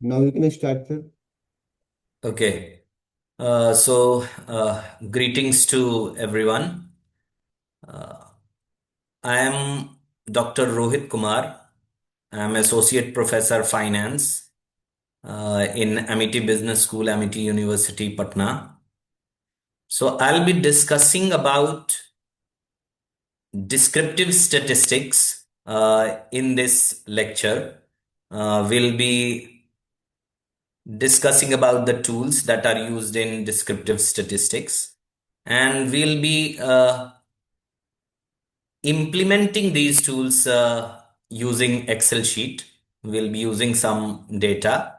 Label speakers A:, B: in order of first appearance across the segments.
A: Now you can start, sir.
B: Okay. Greetings to everyone. Uh, I am Dr. Rohit Kumar. I am Associate Professor Finance in Amity Business School, Amity University, Patna. So I'll be discussing about descriptive statistics in this lecture. We'll be discussing about the tools that are used in descriptive statistics, and we'll be implementing these tools using Excel sheet. We'll be using some data,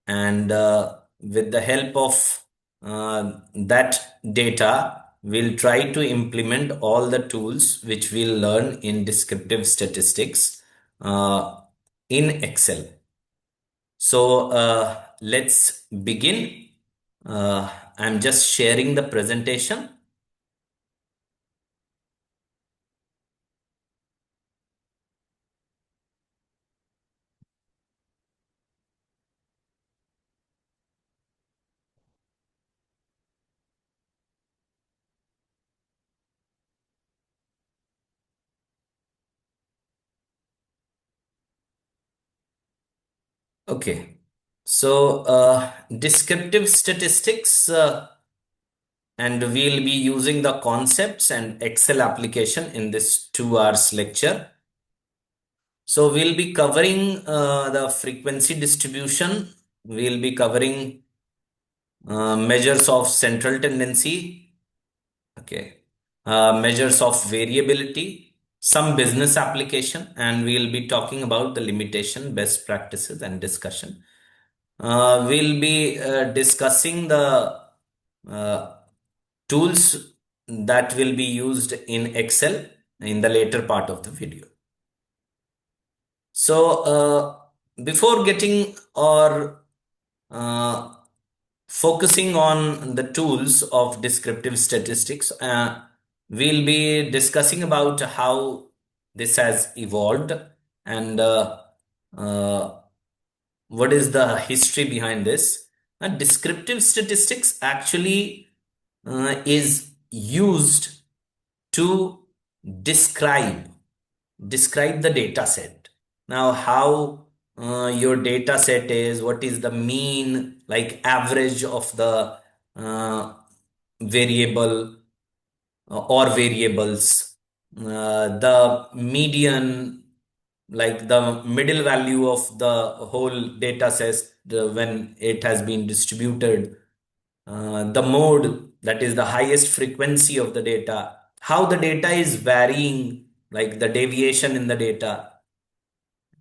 B: and with the help of that data, we'll try to implement all the tools which we'll learn in descriptive statistics uh, in Excel. So let's begin. Uh, I'm just sharing the presentation. Okay. So descriptive statistics, and we'll be using the concepts and Excel application in this 2 hours lecture. So we'll be covering the frequency distribution. We'll be covering measures of central tendency. Okay. Measures of variability, some business application, and we'll be talking about the limitation, best practices, and discussion. We'll be discussing the uh, tools that will be used in Excel in the later part of the video. So, before getting or uh, focusing on the tools of descriptive statistics, we'll be discussing about how this has evolved and uh, what is the history behind this. Descriptive statistics actually is used to describe the data set. Now, how your data set is, what is the mean, like average of the uh, variable or variables, the median, like the middle value of the whole data set when it has been distributed, the mode, that is the highest frequency of the data, how the data is varying, like the deviation in the data.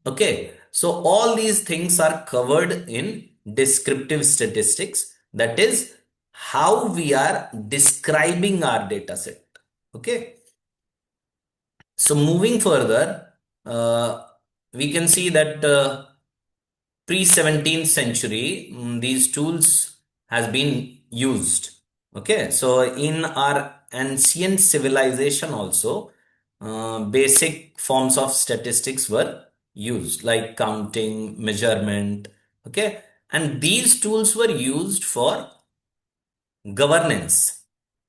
B: Okay, so all these things are covered in descriptive statistics. That is how we are describing our data set. Okay, so moving further, we can see that pre-17th century, these tools has been used. Okay, so in our ancient civilization also, basic forms of statistics were used, like counting, measurement. Okay, and these tools were used for governance.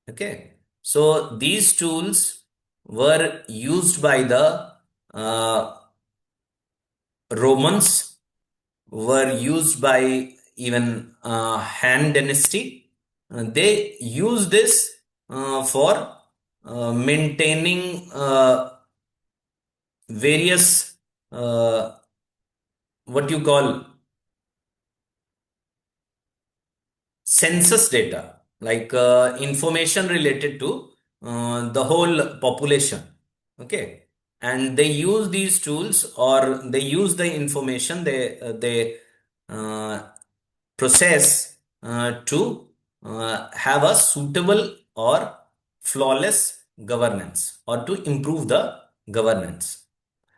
B: Okay, so these tools were used by the uh, Romans, were used by even Han Dynasty. They use this for maintaining various what you call census data, like information related to the whole population. Okay, and they use these tools, or they use the information they uh, process to have a suitable or flawless governance, or to improve the governance.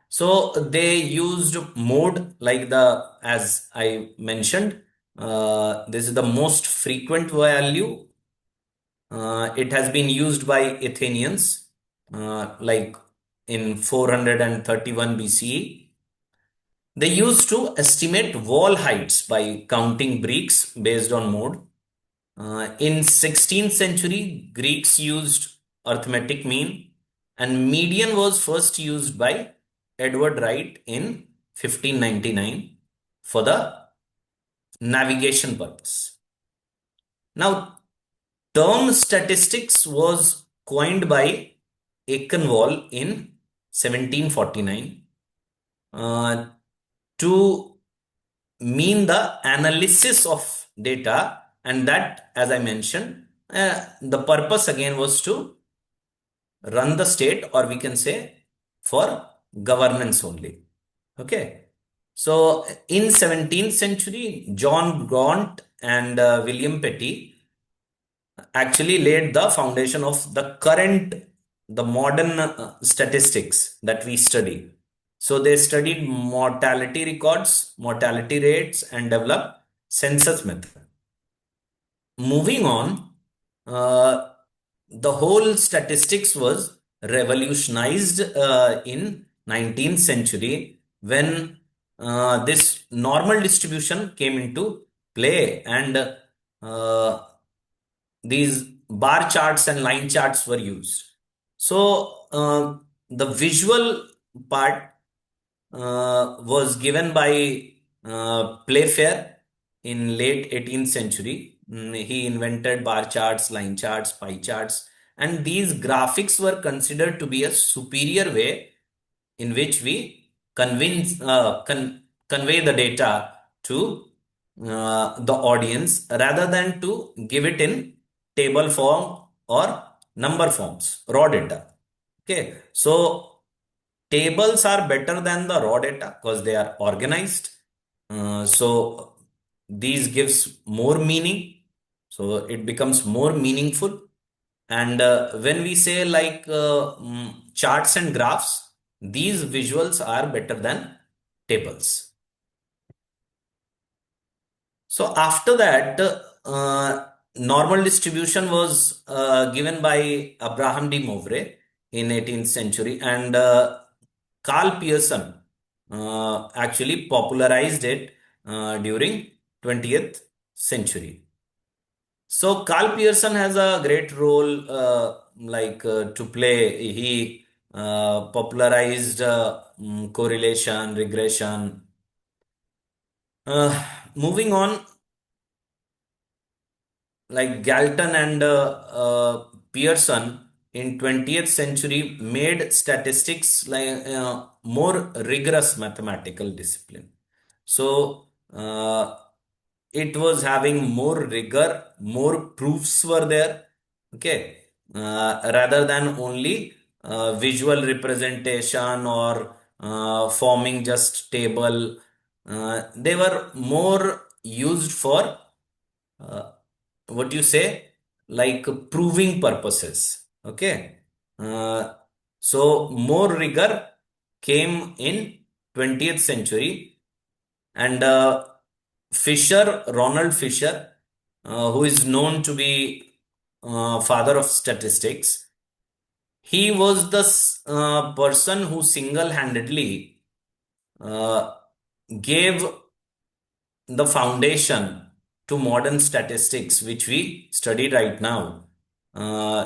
B: So they used mode, like the, as I mentioned, this is the most frequent value. It has been used by Athenians, like in 431 BCE. They used to estimate wall heights by counting bricks based on mode. In 16th century, Greeks used arithmetic mean, and median was first used by Edward Wright in 1599 for the navigation purpose. Now, term statistics was coined by Aikenwall in 1749 to mean the analysis of data, and that, as I mentioned, the purpose again was to run the state, or we can say for governance only. Okay. So in 17th century, John Gaunt and William Petty actually laid the foundation of the modern statistics that we study. So they studied mortality records, mortality rates, and developed census method. Moving on, uh, the whole statistics was revolutionized in 19th century when this normal distribution came into play, and these bar charts and line charts were used. So the visual part was given by Playfair in late 18th century. He invented bar charts, line charts, pie charts, and these graphics were considered to be a superior way in which we convey the data to the audience rather than to give it in table form or number forms, raw data. Okay, so tables are better than the raw data because they are organized. So these gives more meaning. So it becomes more meaningful. And when we say like charts and graphs, these visuals are better than tables. So after that, normal distribution was given by Abraham de Moivre in 18th century, and Carl Pearson actually popularized it during 20th century. So Carl Pearson has a great role to play. He popularized correlation, regression. Moving on, like Galton and Pearson in 20th century made statistics like more rigorous mathematical discipline. So it was having more rigor, more proofs were there. Okay, rather than only visual representation or forming just table. They were more used for uh, what you say, like proving purposes. Okay. Uh, so more rigor came in 20th century, and Ronald Fisher, who is known to be father of statistics, he was the person who single-handedly uh, gave the foundation to modern statistics, which we study right now.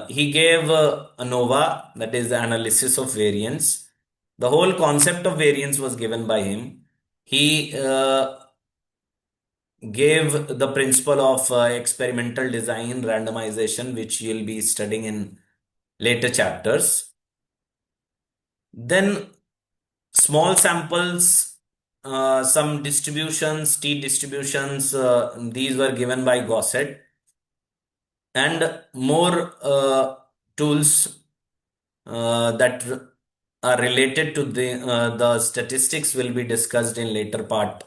B: He gave ANOVA, that is the analysis of variance. The whole concept of variance was given by him. He gave the principle of experimental design, randomization, which you'll be studying in later chapters. Then small samples, some distributions, t-distributions, these were given by Gosset, and more tools that are related to the statistics will be discussed in later part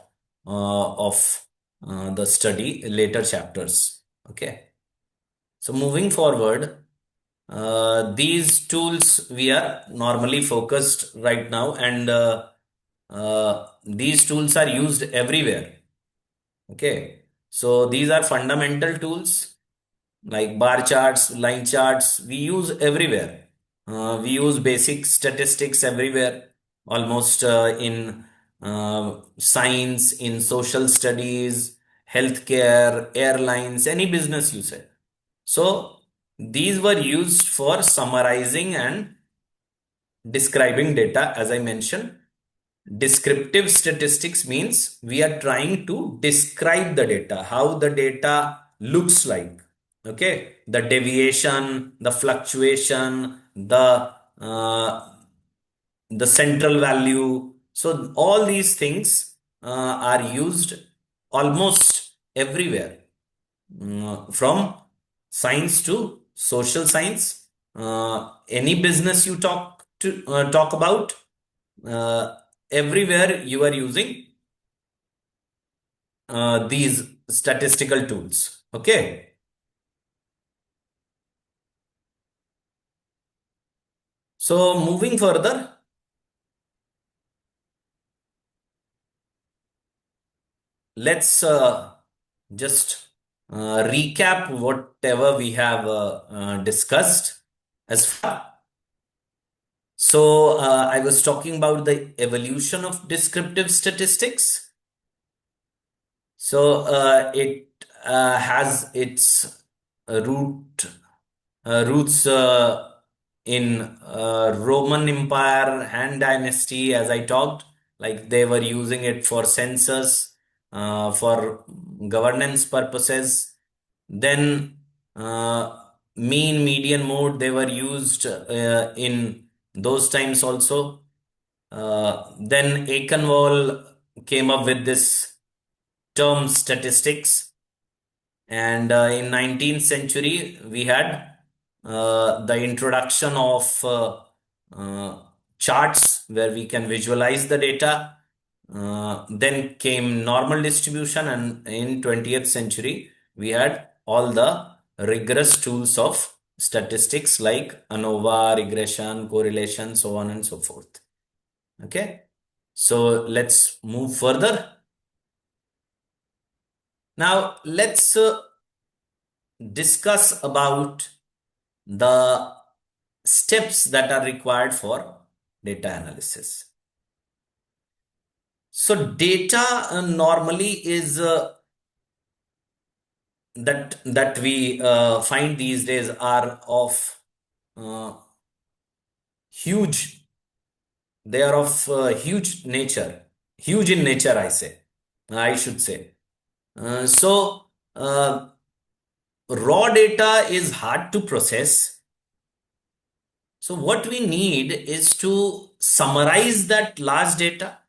B: of the study, later chapters. Okay. So moving forward, these tools we are normally focused right now, and these tools are used everywhere. Okay. So these are fundamental tools like bar charts, line charts, we use everywhere. We use basic statistics everywhere, almost in science, in social studies, healthcare, airlines, any business you say. So these were used for summarizing and describing data, as I mentioned. Descriptive statistics means we are trying to describe the data, how the data looks like. Okay, the deviation, the fluctuation, the central value. So all these things are used almost everywhere, from science to social science. Any business you talk about, uh, everywhere you are using these statistical tools. Okay. So moving further, let's just recap whatever we have discussed as far. So I was talking about the evolution of descriptive statistics. So it has its root roots in Roman Empire, Han Dynasty, as I talked. Like they were using it for census, for governance purposes. Then mean, median, mode, they were used in those times also. Then Aikenwall came up with this term statistics, and in 19th century we had the introduction of charts where we can visualize the data. Then came normal distribution, and in 20th century we had all the rigorous tools of statistics like ANOVA, regression, correlation, so on and so forth. Okay, so let's move further. Now let's discuss about the steps that are required for data analysis. So data normally is that we find these days are of uh, huge. They are of huge nature, huge in nature. I should say. So raw data is hard to process. So what we need is to summarize that large data.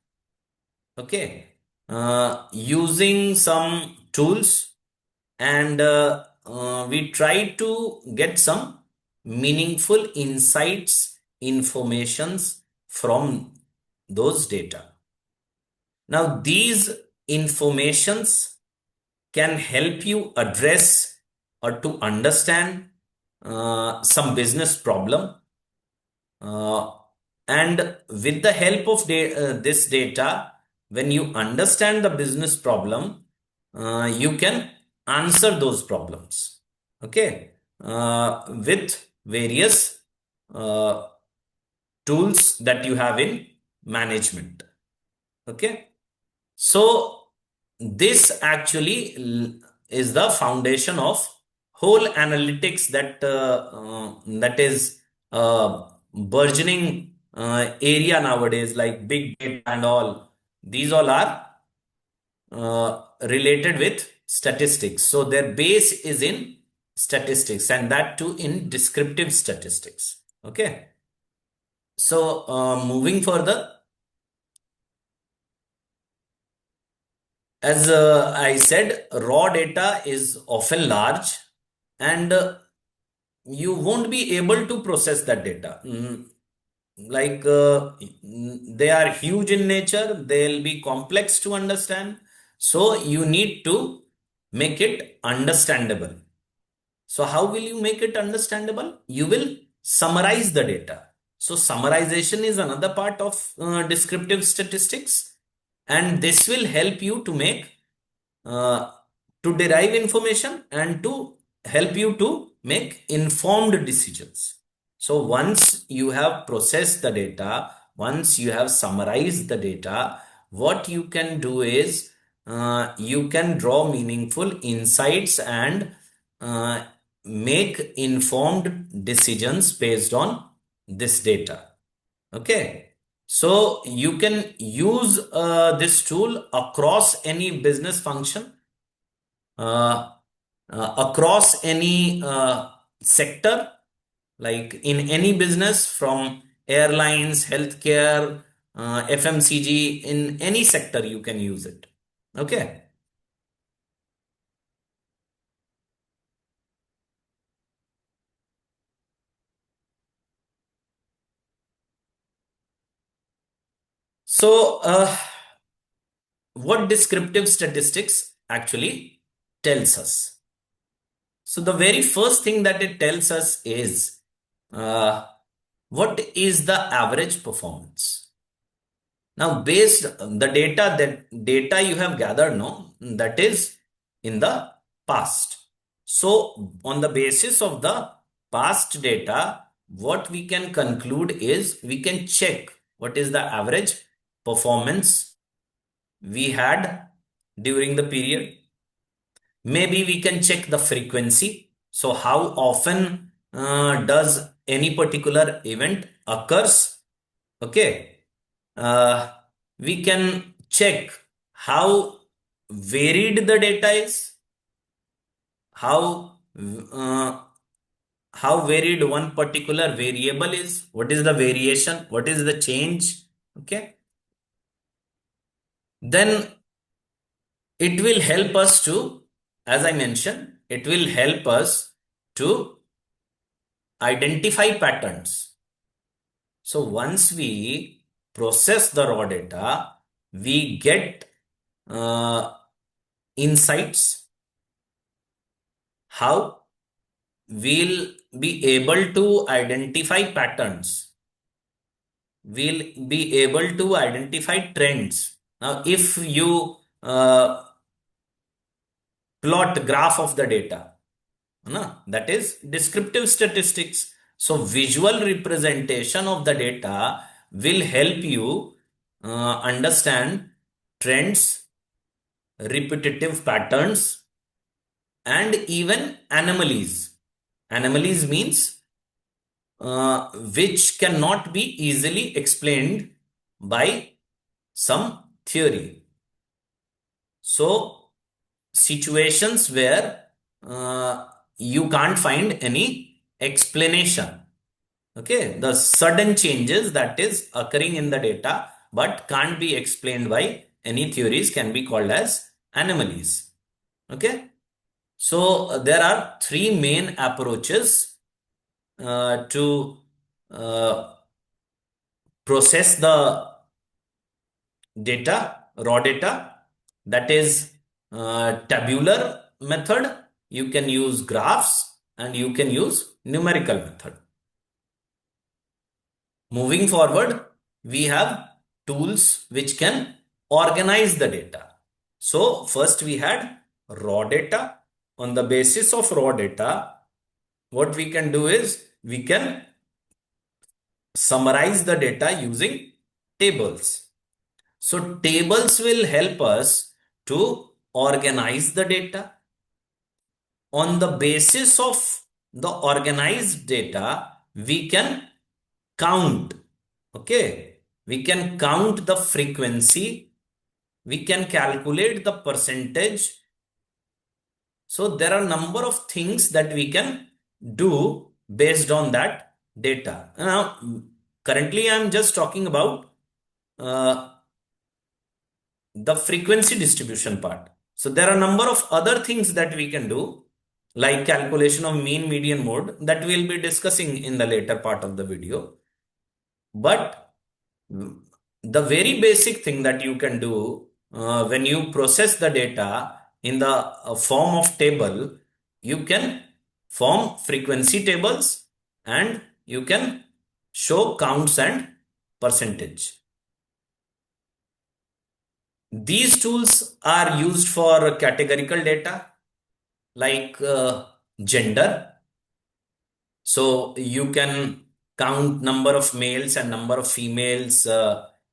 B: Okay, using some tools, and we try to get some meaningful insights, informations from those data. Now, these informations can help you address or to understand some business problem. And with the help of this data, when you understand the business problem, you can answer those problems. Okay, with various uh, tools that you have in management. Okay, so this actually is the foundation of whole analytics that is burgeoning area nowadays, like big data and all. These all are related with statistics. So their base is in statistics, and that too in descriptive statistics. Okay. So moving further, as I said, raw data is often large, and you won't be able to process that data. Like they are huge in nature, they'll be complex to understand. So you need to make it understandable. So how will you make it understandable? You will summarize the data. So summarization is another part of descriptive statistics, and this will help you to make uh, to derive information and to help you to make informed decisions. So once you have processed the data, once you have summarized the data, what you can do is you can draw meaningful insights and uh, make informed decisions based on this data. Okay. So you can use this tool across any business function, uh, across any sector, like in any business from airlines, healthcare, FMCG, in any sector you can use it. Okay. So, what descriptive statistics actually tells us? So, the very first thing that it tells us is uh, what is the average performance? Now, based the data you have gathered, no, that is in the past. So, on the basis of the past data, what we can conclude is we can check what is the average performance we had during the period. Maybe we can check the frequency. So, how often does any particular event occurs? Okay. uh, we can check how varied the data is, how uh, how varied one particular variable is, what is the variation, what is the change. Okay, then it will help us to, as I mentioned, it will help us to identify patterns. So once we process the raw data, we get uh, insights how we'll be able to identify patterns. We'll be able to identify trends. Now, if you plot graph of the data, that is descriptive statistics. So, visual representation of the data will help you understand trends, repetitive patterns, and even anomalies. Anomalies means which cannot be easily explained by some theory. So, situations where you can't find any explanation. Okay, the sudden changes that is occurring in the data but can't be explained by any theories can be called as anomalies. Okay, so there are three main approaches to uh, process the data, raw data, that is tabular method. You can use graphs and you can use numerical method. Moving forward, we have tools which can organize the data. So first we had raw data. On the basis of raw data, what we can do is we can summarize the data using tables. So tables will help us to organize the data. On the basis of the organized data, we can count. Okay. We can count the frequency. We can calculate the percentage. So there are a number of things that we can do based on that data. Now, currently I'm just talking about uh, the frequency distribution part. So there are a number of other things that we can do, like calculation of mean median mode, that we'll be discussing in the later part of the video. But the very basic thing that you can do when you process the data in the form of table, you can form frequency tables and you can show counts and percentage. These tools are used for categorical data like gender. So you can count number of males and number of females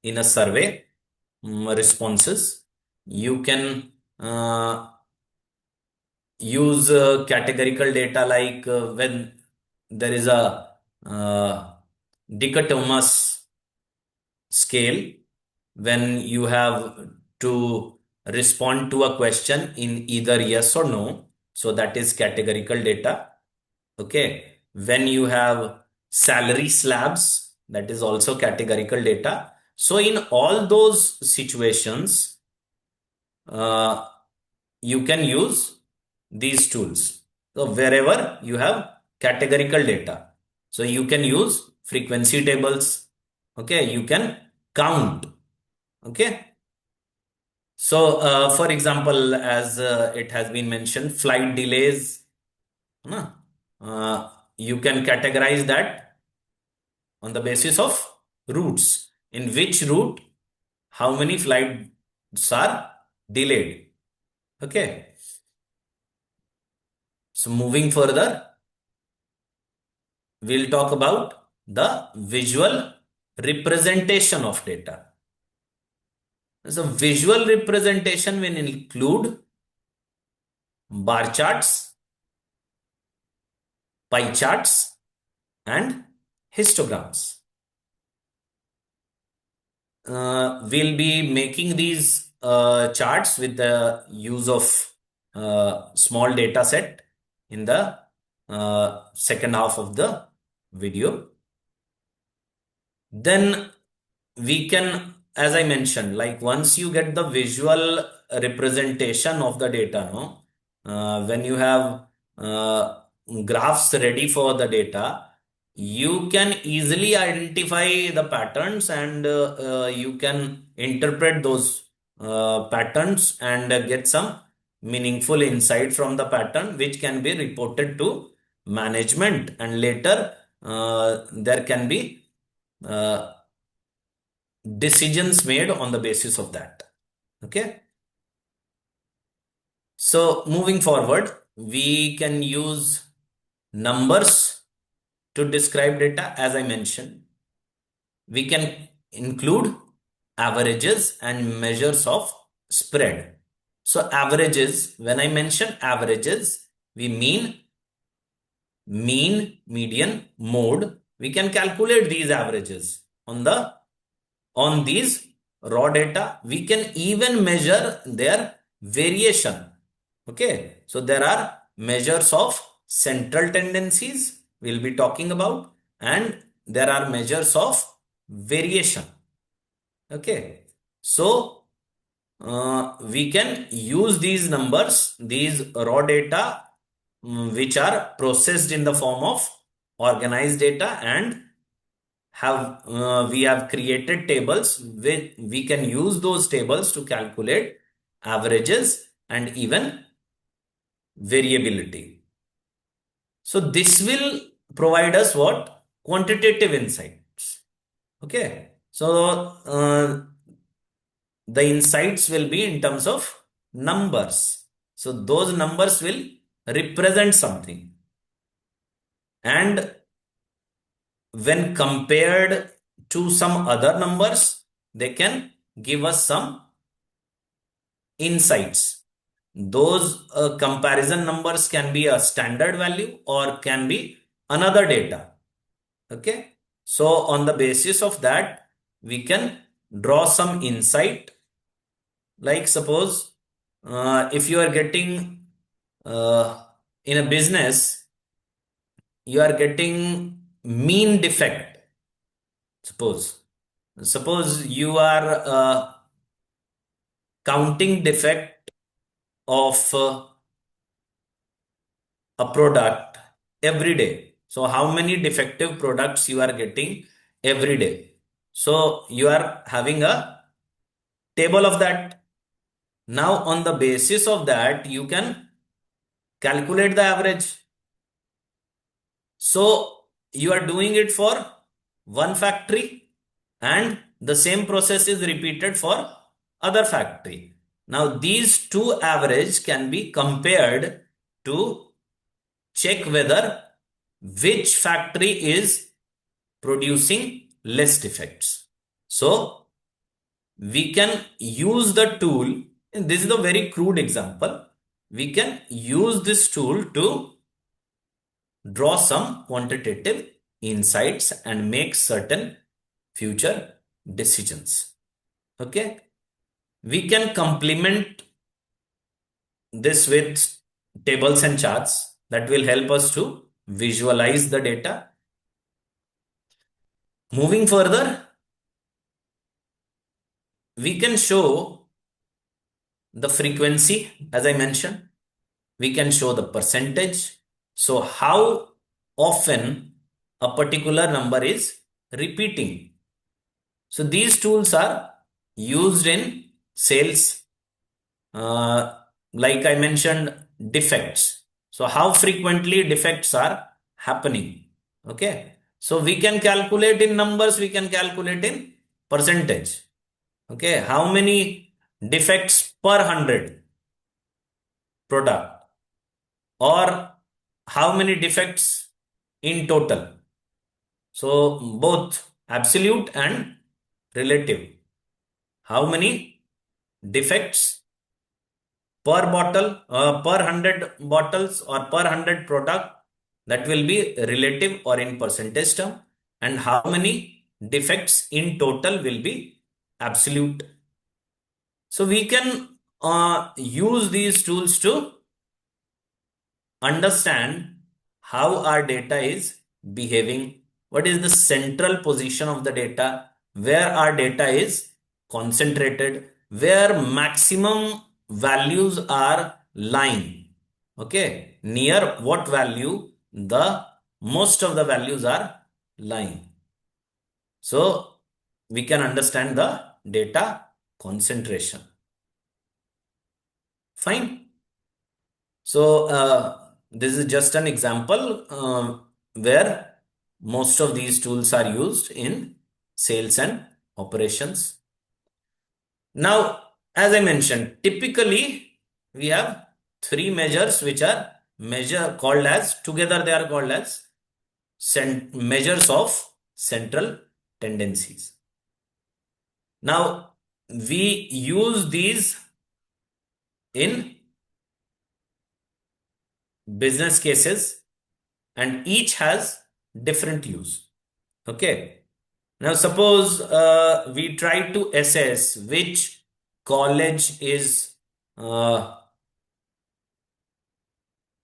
B: in a survey. responses. You can use categorical data like when there is a dichotomous scale, when you have to respond to a question in either yes or no. So that is categorical data. Okay. When you have salary slabs, that is also categorical data. So in all those situations, uh, you can use these tools. So wherever you have categorical data, so you can use frequency tables. Okay. You can count. Okay. So, for example, as it has been mentioned, flight delays, no? You can categorize that on the basis of routes. In which route, how many flights are delayed? Okay. So, moving further, we'll talk about the visual representation of data. So, visual representation will include bar charts, pie charts, and histograms. We'll be making these charts with the use of small data set in the second half of the video. Then we can, as I mentioned, like once you get the visual representation of the data, no, when you have uh, graphs ready for the data, you can easily identify the patterns and you can interpret those patterns and get some meaningful insight from the pattern, which can be reported to management, and later there can be uh, decisions made on the basis of that. Okay. So moving forward, we can use numbers to describe data. As I mentioned, we can include averages and measures of spread. So averages, when I mention averages, we mean mean, median, mode. We can calculate these averages on these raw data. We can even measure their variation. Okay. So there are measures of central tendencies we'll be talking about, and there are measures of variation. Okay. So we can use these numbers, these raw data, which are processed in the form of organized data, and we have created tables with we can use those tables to calculate averages and even variability. So this will provide us what? Quantitative insights. Okay. So the insights will be in terms of numbers. So those numbers will represent something. And when compared to some other numbers, they can give us some insights. Those comparison numbers can be a standard value or can be another data. Okay. So on the basis of that, we can draw some insight. Like suppose if you are getting in a business, you are getting mean defect. Suppose you are counting defect of a product every day. So how many defective products you are getting every day? So you are having a table of that. Now on the basis of that, you can calculate the average. So you are doing it for one factory, and the same process is repeated for other factory. Now these two average can be compared to check whether which factory is producing less defects. So we can use the tool, and this is a very crude example. We can use this tool to draw some quantitative insights and make certain future decisions. Okay. We can complement this with tables and charts that will help us to visualize the data. Moving further, we can show the frequency, as I mentioned. We can show the percentage. So how often a particular number is repeating. So these tools are used in sales. Like I mentioned, defects. So how frequently defects are happening. Okay. So we can calculate in numbers, we can calculate in percentage. Okay. How many defects per 100 product, or how many defects in total. So both absolute and relative. How many defects per bottle, per 100 bottles or per 100 product, that will be relative or in percentage term, and how many defects in total will be absolute. So we can use these tools to understand how our data is behaving, what is the central position of the data, where our data is concentrated, where maximum values are lying. Okay, near what value the most of the values are lying. So we can understand the data concentration. Fine. So this is just an example where most of these tools are used in sales and operations. Now, as I mentioned, typically we have three measures which are called as, together they are called as measures of central tendencies. Now, we use these in business cases, and each has different use. Okay. Now, suppose we try to assess which college is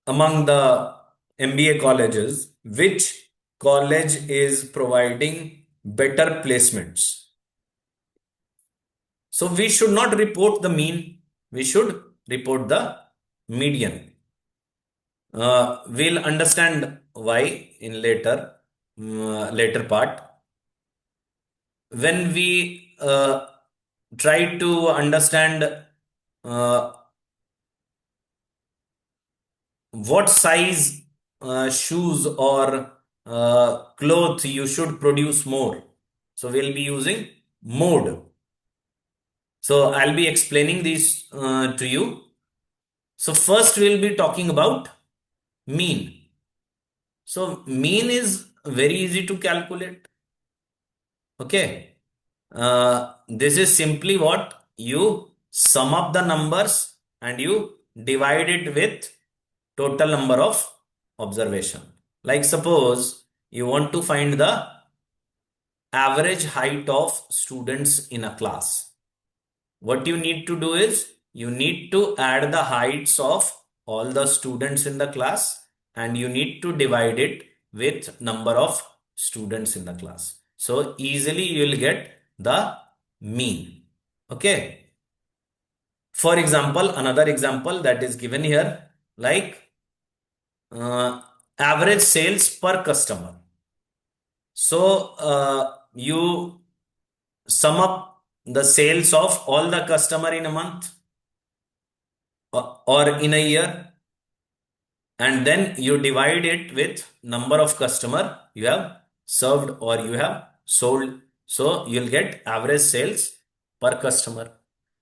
B: among the MBA colleges, which college is providing better placements. So we should not report the mean, we should report the median. We'll understand why in later part. When we try to understand what size shoes or clothes you should produce more, so we'll be using mode. So I'll be explaining these to you. So first we'll be talking about mean. So mean is very easy to calculate. Okay. This is simply what you sum up the numbers and you divide it with total number of observation. Like suppose you want to find the average height of students in a class. What you need to do is you need to add the heights of all the students in the class and you need to divide it with number of students in the class. So easily you will get the mean. Okay. For example, another example that is given here, like average sales per customer. So you sum up the sales of all the customer in a month or in a year, and then you divide it with number of customer you have served or you have sold. So you'll get average sales per customer.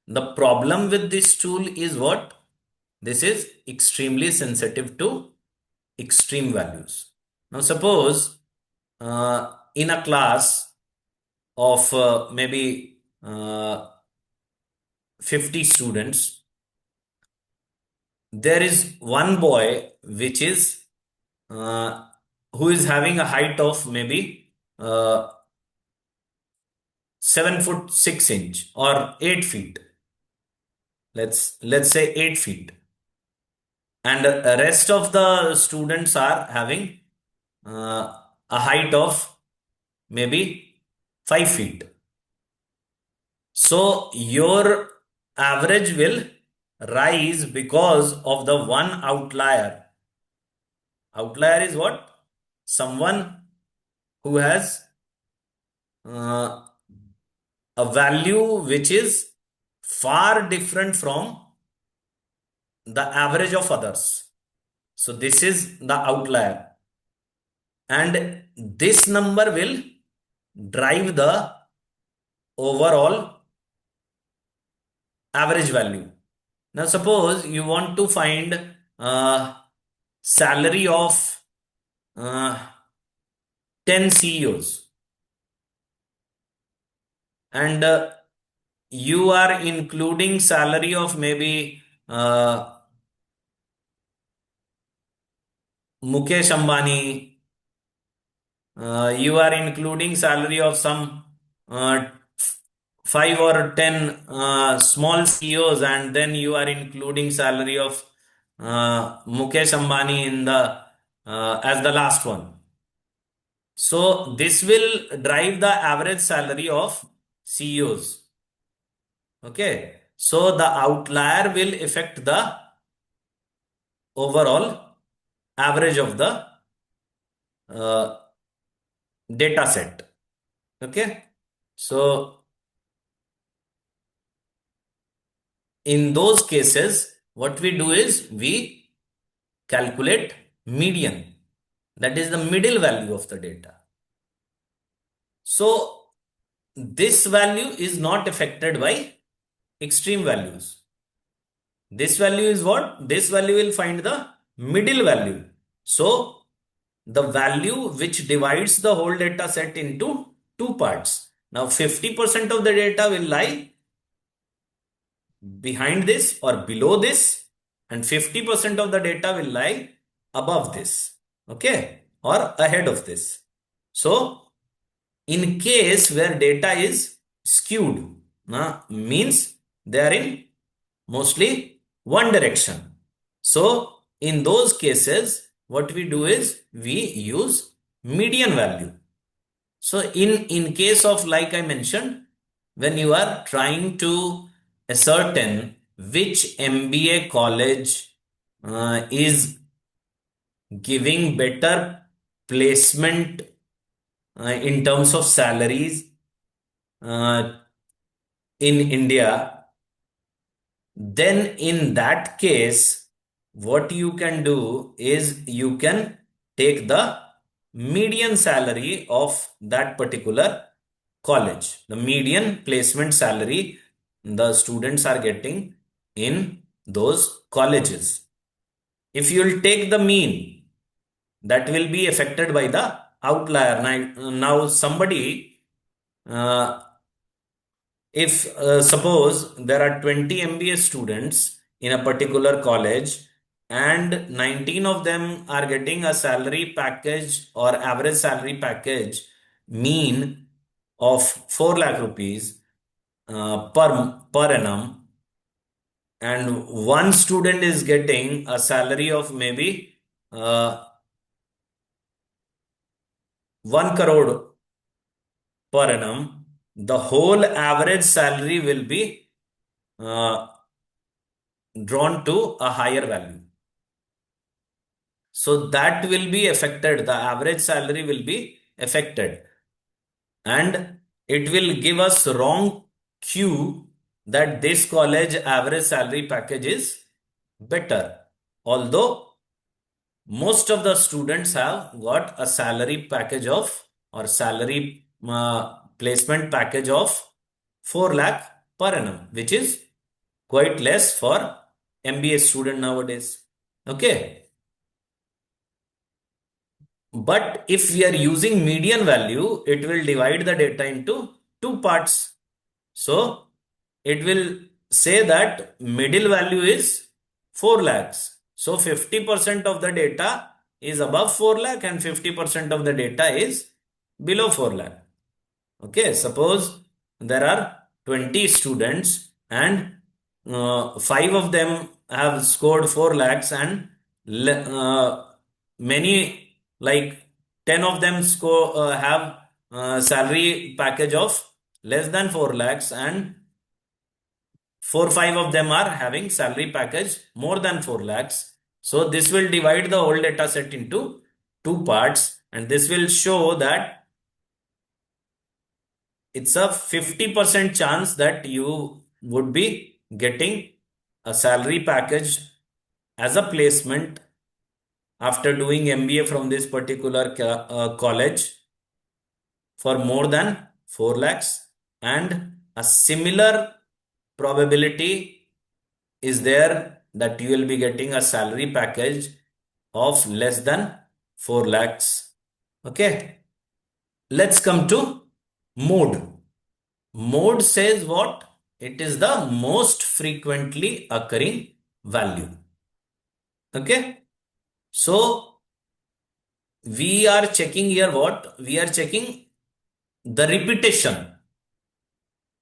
B: The problem with this tool is what? This is extremely sensitive to extreme values. Now suppose in a class of maybe 50 students, there is one boy which is uh, who is having a height of maybe 7 foot 6 inch or 8 feet. Let's say 8 feet, and the rest of the students are having a height of maybe 5 feet. So your average will rise because of the one outlier. Outlier is what? Someone who has uh, a value which is far different from the average of others. So this is the outlier. And this number will drive the overall average value. Now, suppose you want to find salary of uh, 10 CEOs, and you are including salary of maybe Mukesh Ambani, you are including salary of some uh, 5 or 10 small CEOs, and then you are including salary of Mukesh Ambani in the as the last one. So this will drive the average salary of CEOs. Okay. So the outlier will affect the overall average of the uh, data set. Okay. So in those cases, what we do is we calculate median. That is the middle value of the data. So this value is not affected by extreme values. This value is what? This value will find the middle value. So the value which divides the whole data set into two parts. Now 50% of the data will lie behind this or below this, and 50% of the data will lie above this, okay, or ahead of this. So in case where data is skewed, means they are in mostly one direction. So in those cases, what we do is we use median value. So in case of, like I mentioned, when you are trying to ascertain which MBA college is giving better placement in terms of salaries uh, in India, then in that case, what you can do is you can take the median salary of that particular college, the median placement salary the students are getting in those colleges. If you will take the mean, that will be affected by the outlier. Now somebody, if suppose there are 20 MBA students in a particular college and 19 of them are getting a salary package or average salary package mean of 4 lakh rupees per annum, and one student is getting a salary of maybe 1 crore per annum, the whole average salary will be uh, drawn to a higher value. So that will be affected. The average salary will be affected, and it will give us wrong cue that this college average salary package is better. Although most of the students have got a salary package of or salary placement package of 4 lakh per annum, which is quite less for MBA student nowadays. Okay. But if we are using median value, it will divide the data into two parts. So it will say that middle value is 4 lakhs. So 50% of the data is above 4 lakh and 50% of the data is below 4 lakh. Okay, suppose there are 20 students and 5 of them have scored 4 lakhs and many like 10 of them have salary package of less than 4 lakhs and 5 of them are having salary package more than 4 lakhs. So this will divide the whole data set into two parts and this will show that it's a 50% chance that you would be getting a salary package as a placement after doing MBA from this particular college for more than 4 lakhs, and a similar probability is there that you will be getting a salary package of less than 4 lakhs. Okay, let's come to mode. Mode says what? It is the most frequently occurring value. Okay, so we are checking here what? We are checking the repetition,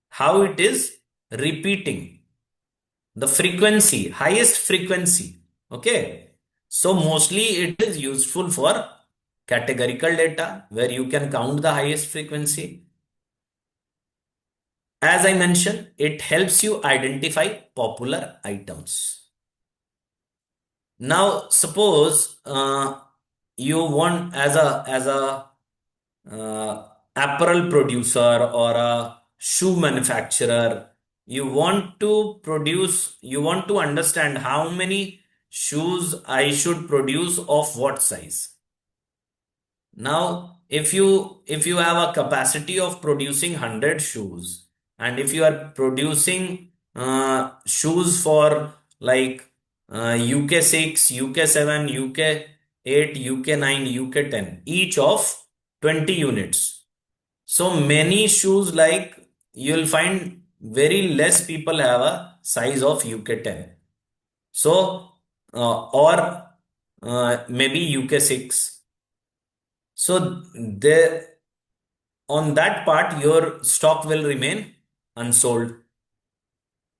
B: how it is repeating, the frequency, highest frequency. Okay, so mostly it is useful for categorical data where you can count the highest frequency. As I mentioned, it helps you identify popular items. Now, suppose you want as a apparel producer or a shoe manufacturer, you want to understand how many shoes I should produce of what size. Now, if you have a capacity of producing 100 shoes, and if you are producing shoes for like UK 6, UK 7, UK 8, UK 9, UK 10, each of 20 units. So many shoes, like you'll find very less people have a size of UK 10. So, or maybe UK 6. So there, on that part, your stock will remain unsold.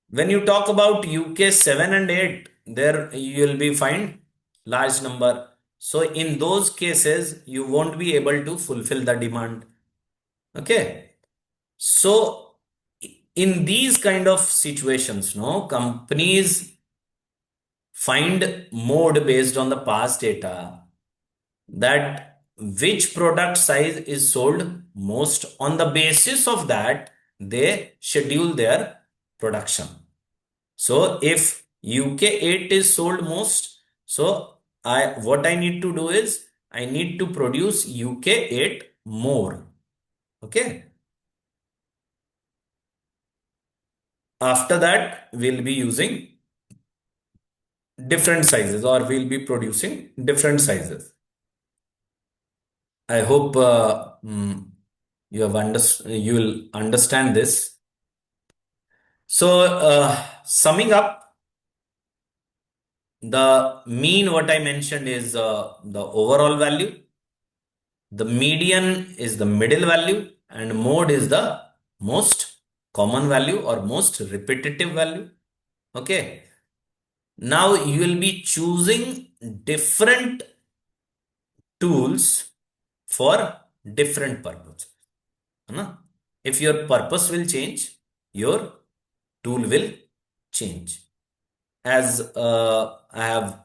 B: When you talk about UK 7 and 8, there you will be find large number. So in those cases, you won't be able to fulfill the demand. Okay. So in these kind of situations, no, companies find mode based on the past data, that which product size is sold most. On the basis of that, they schedule their production. So if UK 8 is sold most, so what I need to do is I need to produce UK 8 more. Okay. After that, we'll be using different sizes, or we'll be producing different sizes. I hope you will understand this. So summing up, the mean what I mentioned is the overall value. The median is the middle value, and mode is the most common value or most repetitive value. Okay. Now you will be choosing different tools for different purposes. If your purpose will change, your tool will change. As I have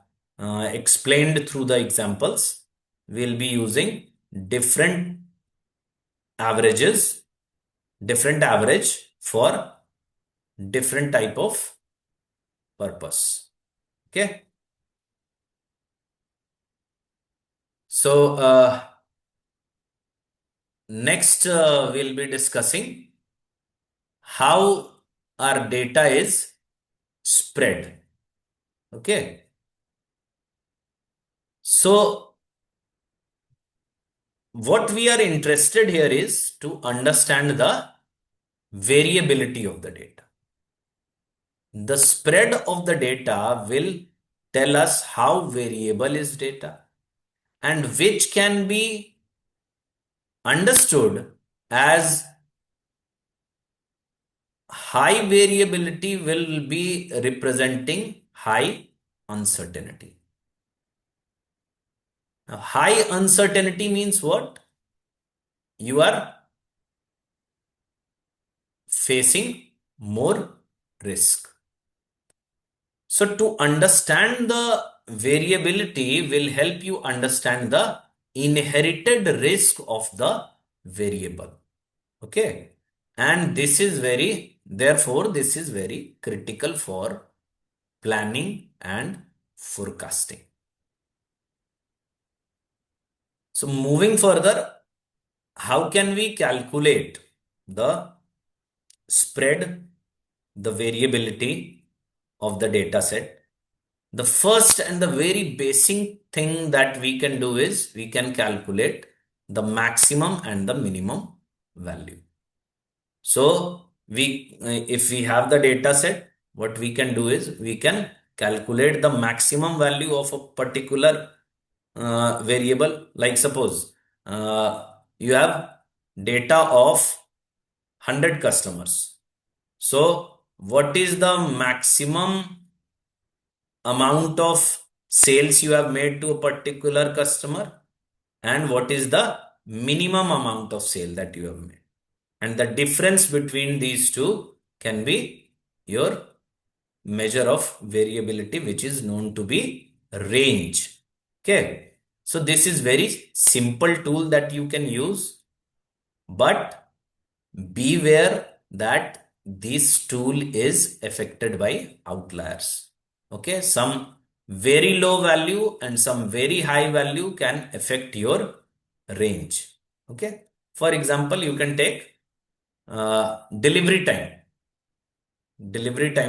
B: explained through the examples, we'll be using different averages, different average for different type of purpose. Okay. So next we'll be discussing how our data is spread. Okay. So what we are interested here is to understand the variability of the data. the spread of the data will tell us how variable is data, and which can be understood as high variability will be representing high uncertainty. Now, high uncertainty means what? You are facing more risk. So to understand the variability will help you understand the inherited risk of the variable. Okay. And therefore, this is very critical for planning and forecasting. So moving further, how can we calculate the spread, the variability of the data set? The first and the very basic thing that we can do is we can calculate the maximum and the minimum value. So if we have the data set, what we can do is we can calculate the maximum value of a particular variable. Like suppose you have data of 100 customers. So what is the maximum amount of sales you have made to a particular customer, and what is the minimum amount of sale that you have made? And the difference between these two can be your measure of variability, which is known to be range. Okay. So this is very simple tool that you can use, but beware that this tool is affected by outliers. Okay. Some very low value and some very high value can affect your range. Okay. For example, you can take delivery time.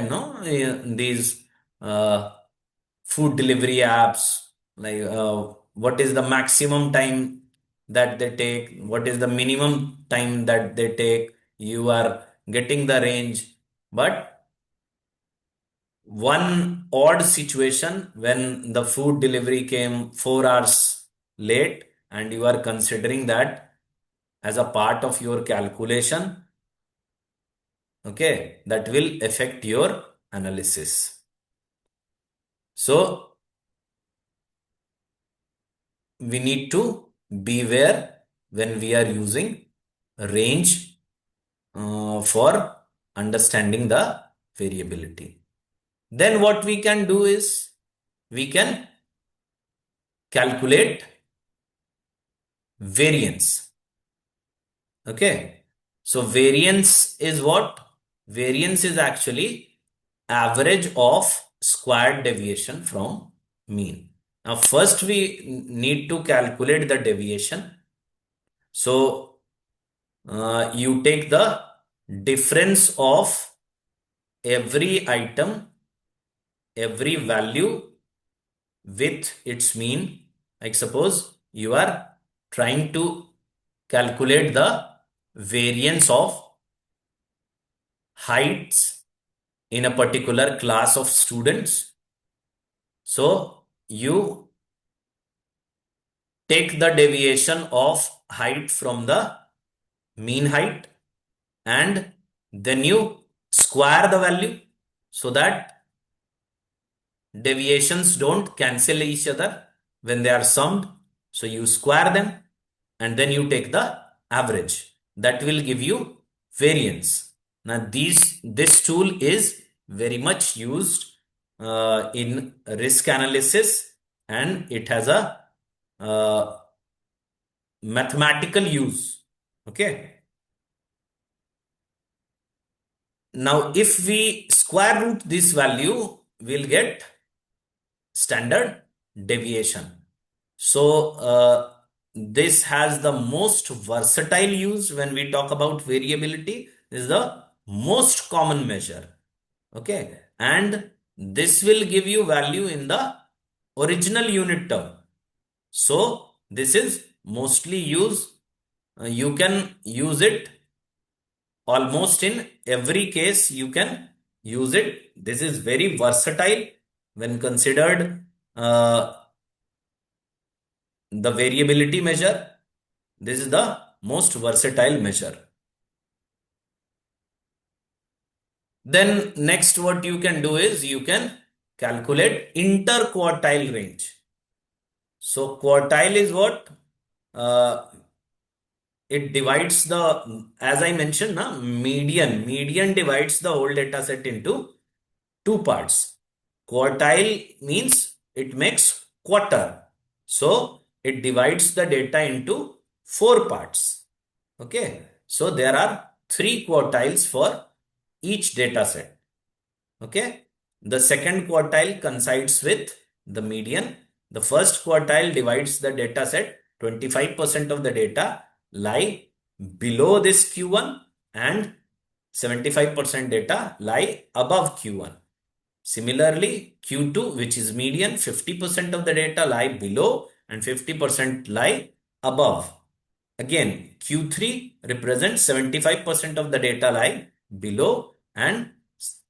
B: No, these food delivery apps, like what is the maximum time that they take, what is the minimum time that they take, you are getting the range. But one odd situation when the food delivery came 4 hours late, and you are considering that as a part of your calculation, okay, that will affect your analysis. So we need to beware when we are using range for understanding the variability. Then what we can do is we can calculate variance. Okay. So variance is what? Variance is actually average of squared deviation from mean. Now first we need to calculate the deviation. So you take the difference of every item, every value with its mean. Like suppose you are trying to calculate the variance of heights in a particular class of students. So you take the deviation of height from the mean height, and then you square the value so that deviations don't cancel each other when they are summed. So you square them, and then you take the average. That will give you variance. Now this tool is very much used in risk analysis, and it has a mathematical use. Okay. Now if we square root this value, we'll get standard deviation. So this has the most versatile use when we talk about variability. This is the most common measure. Okay. And this will give you value in the original unit term. So this is mostly used. You can use it almost in every case. You can use it. This is very versatile when considered the variability measure. This is the most versatile measure. Then next what you can do is you can calculate interquartile range. So quartile is what? Uh, it divides the, as I mentioned, median divides the whole data set into two parts. Quartile means it makes quarter. So it divides the data into four parts. Okay. So there are three quartiles for each data set. Okay. The second quartile coincides with the median. The first quartile divides the data set. 25% of the data lie below this Q1 and 75% data lie above Q1. Similarly, Q2, which is median, 50% of the data lie below and 50% lie above. Again, Q3 represents 75% of the data lie below and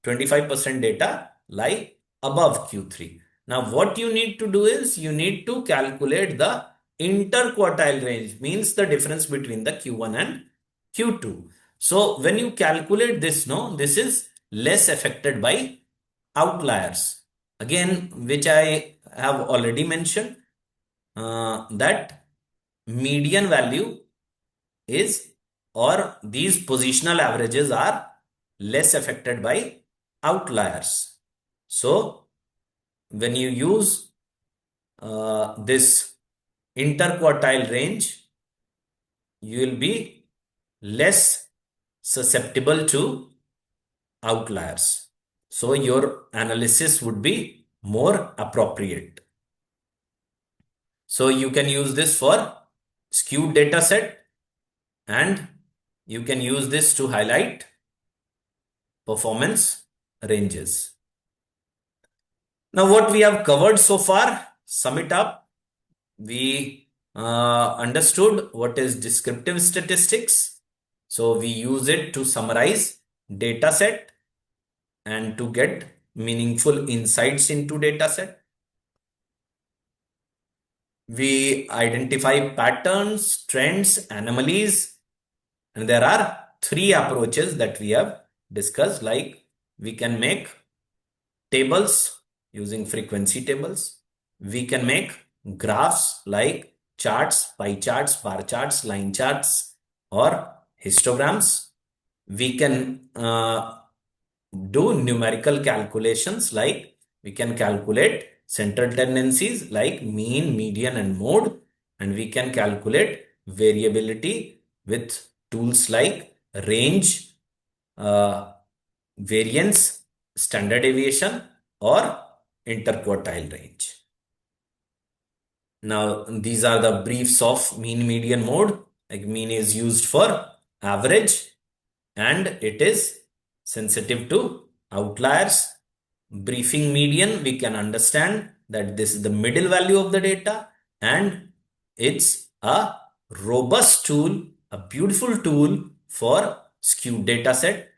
B: 25% data lie above Q3. Now, what you need to do is you need to calculate the interquartile range, means the difference between the Q1 and Q2. So, when you calculate this, no, this is less affected by outliers. Again, which I have already mentioned, that median value is, or these positional averages are less affected by outliers. So when you use this interquartile range, you will be less susceptible to outliers. So your analysis would be more appropriate. So you can use this for skewed data set, and you can use this to highlight performance ranges. Now, what we have covered so far, sum it up. We understood what is descriptive statistics. So we use it to summarize data set and to get meaningful insights into data set. We identify patterns, trends, anomalies, and there are three approaches that we have discussed. Like, we can make tables using frequency tables. We can make graphs like charts, pie charts, bar charts, line charts, or histograms. We can do numerical calculations, like we can calculate central tendencies like mean, median, and mode. And we can calculate variability with tools like range, variance, standard deviation, or interquartile range. Now, these are the briefs of mean, median, mode. Like, mean is used for average and it is sensitive to outliers. Briefing median, we can understand that this is the middle value of the data and it's a robust tool, a beautiful tool for skewed data set.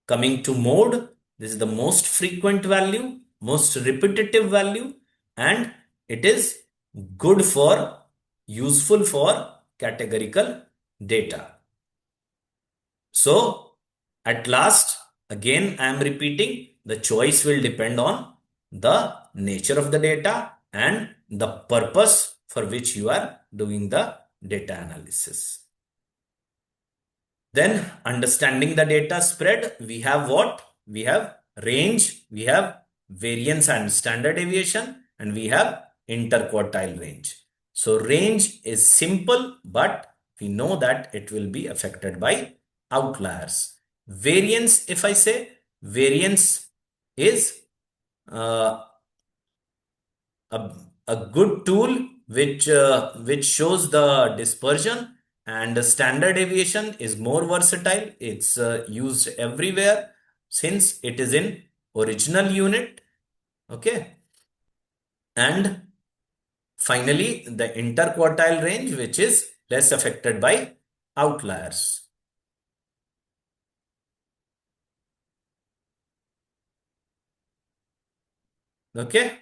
B: Coming to mode, this is the most frequent value, most repetitive value, and it is good for, useful for categorical data. So at last, again, I am repeating, the choice will depend on the nature of the data and the purpose for which you are doing the data analysis. Then, understanding the data spread, we have what? We have range, we have variance and standard deviation, and we have interquartile range. So range is simple, but we know that it will be affected by outliers. Variance, if I say, variance is a, a good tool which shows the dispersion, and the standard deviation is more versatile. It's used everywhere since it is in original unit. Okay. And finally, the interquartile range, which is less affected by outliers. Okay.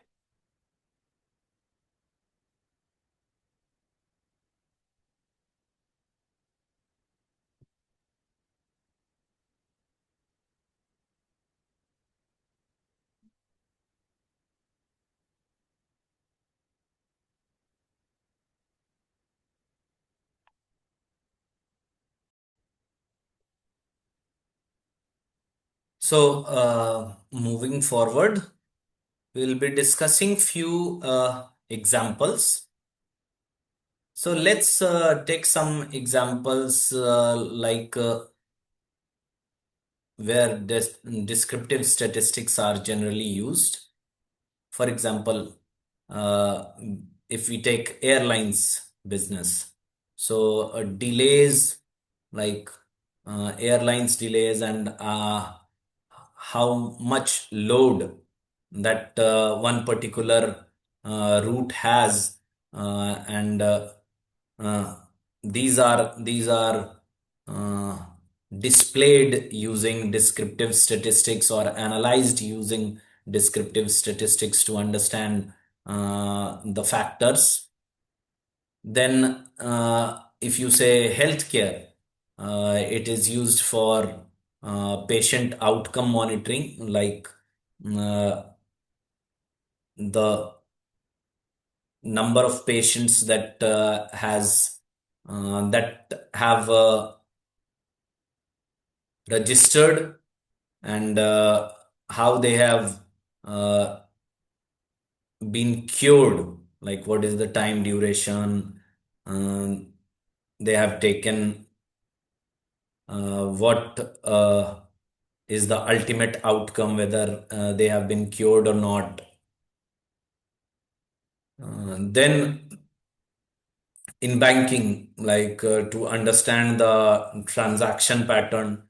B: So, moving forward, we'll be discussing few examples. So let's take some examples like where descriptive statistics are generally used. For example, uh, if we take airlines business, so delays like airlines delays and how much load that one particular route has, and uh, these are uh, displayed using descriptive statistics or analyzed using descriptive statistics to understand the factors. Then, if you say healthcare, it is used for patient outcome monitoring, like uh, the number of patients that have registered, and how they have uh, been cured, like what is the time duration they have taken, what is the ultimate outcome, whether they have been cured or not. Then in banking, like to understand the transaction pattern,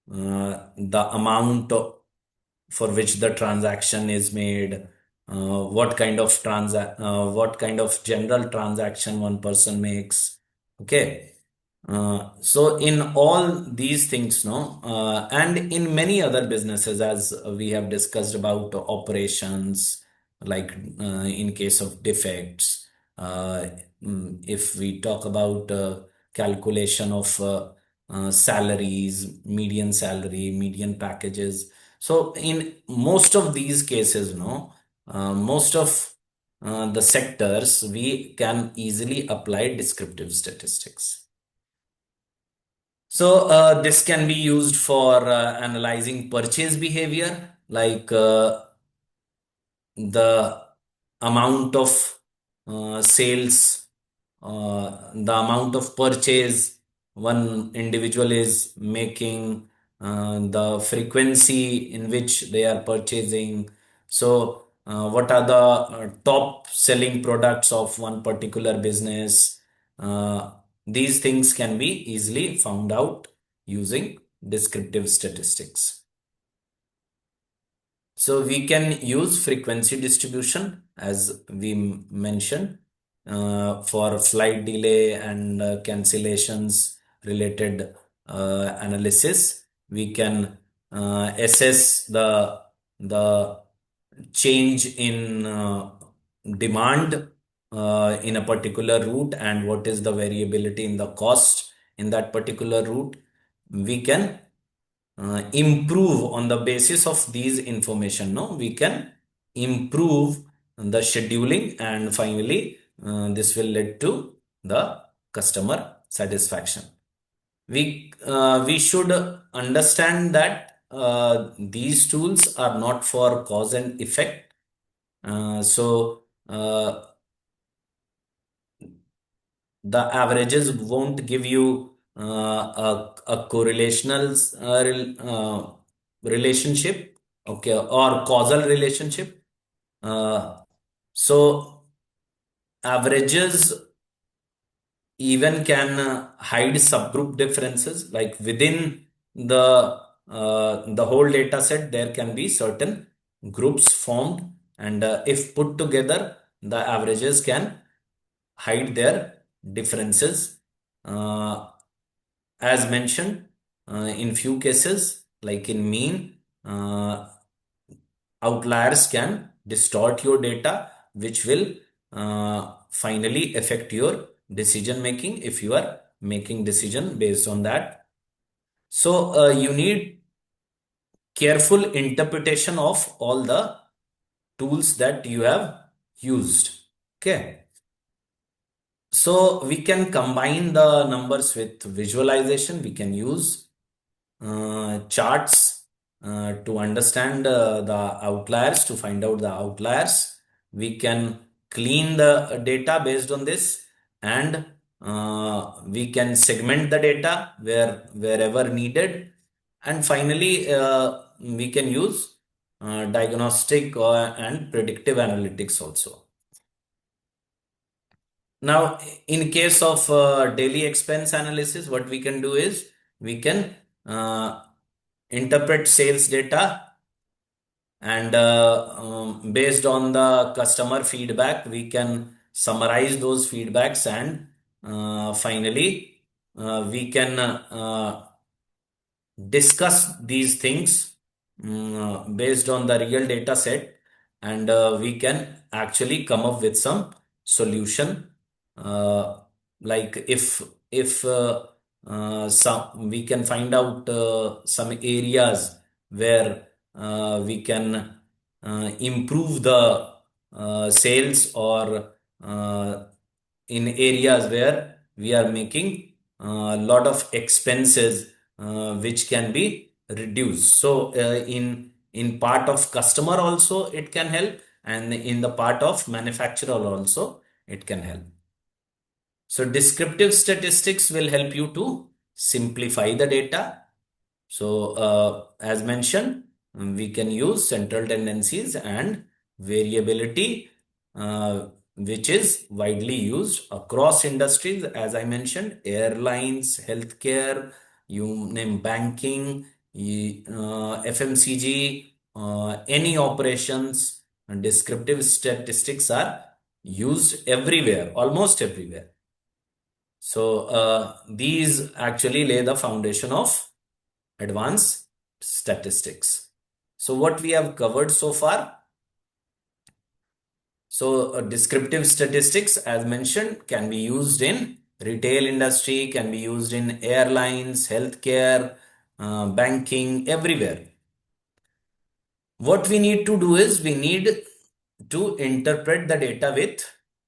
B: the amount for which the transaction is made, what kind of general transaction one person makes. Okay. So in all these things, no, and in many other businesses, as we have discussed about operations, like in case of defects, uh, if we talk about calculation of salaries, median salary, median packages. So in most of these cases, no, most of the sectors, we can easily apply descriptive statistics. So this can be used for analyzing purchase behavior, like the amount of sales, the amount of purchase one individual is making, the frequency in which they are purchasing. So, what are the top selling products of one particular business? Uh, these things can be easily found out using descriptive statistics. So we can use frequency distribution, as we mentioned, for flight delay and cancellations related analysis. We can assess the change in demand in a particular route, and what is the variability in the cost in that particular route. We can improve on the basis of these information. No, we can improve the scheduling, and finally this will lead to the customer satisfaction. We should understand that these tools are not for cause and effect. So the averages won't give you a correlational relationship, okay, or causal relationship. Uh, so averages even can hide subgroup differences, like within the whole data set there can be certain groups formed, and if put together, the averages can hide their differences. Uh, as mentioned, in few cases, like in mean, uh, outliers can distort your data, which will finally affect your decision making if you are making decision based on that. So you need careful interpretation of all the tools that you have used. Okay. So we can combine the numbers with visualization. We can use charts to understand the outliers, to find out the outliers. We can clean the data based on this, and we can segment the data wherever needed. And finally, we can use diagnostic and predictive analytics also. Now, in case of daily expense analysis, what we can do is we can uh, interpret sales data, and based on the customer feedback, we can summarize those feedbacks, and finally, we can discuss these things based on the real data set, and we can actually come up with some solution. uh, like if some we can find out some areas where we can improve the sales, or in areas where we are making a lot of expenses which can be reduced. So in part of customer also it can help, and in the part of manufacturer also it can help. So descriptive statistics will help you to simplify the data. So as mentioned, we can use central tendencies and variability, which is widely used across industries. As I mentioned, airlines, healthcare, you name banking, FMCG, any operations, and descriptive statistics are used everywhere, almost everywhere. So these actually lay the foundation of advanced statistics. So what we have covered so far. So descriptive statistics, as mentioned, can be used in retail industry, can be used in airlines, healthcare, banking, everywhere. What we need to do is we need to interpret the data with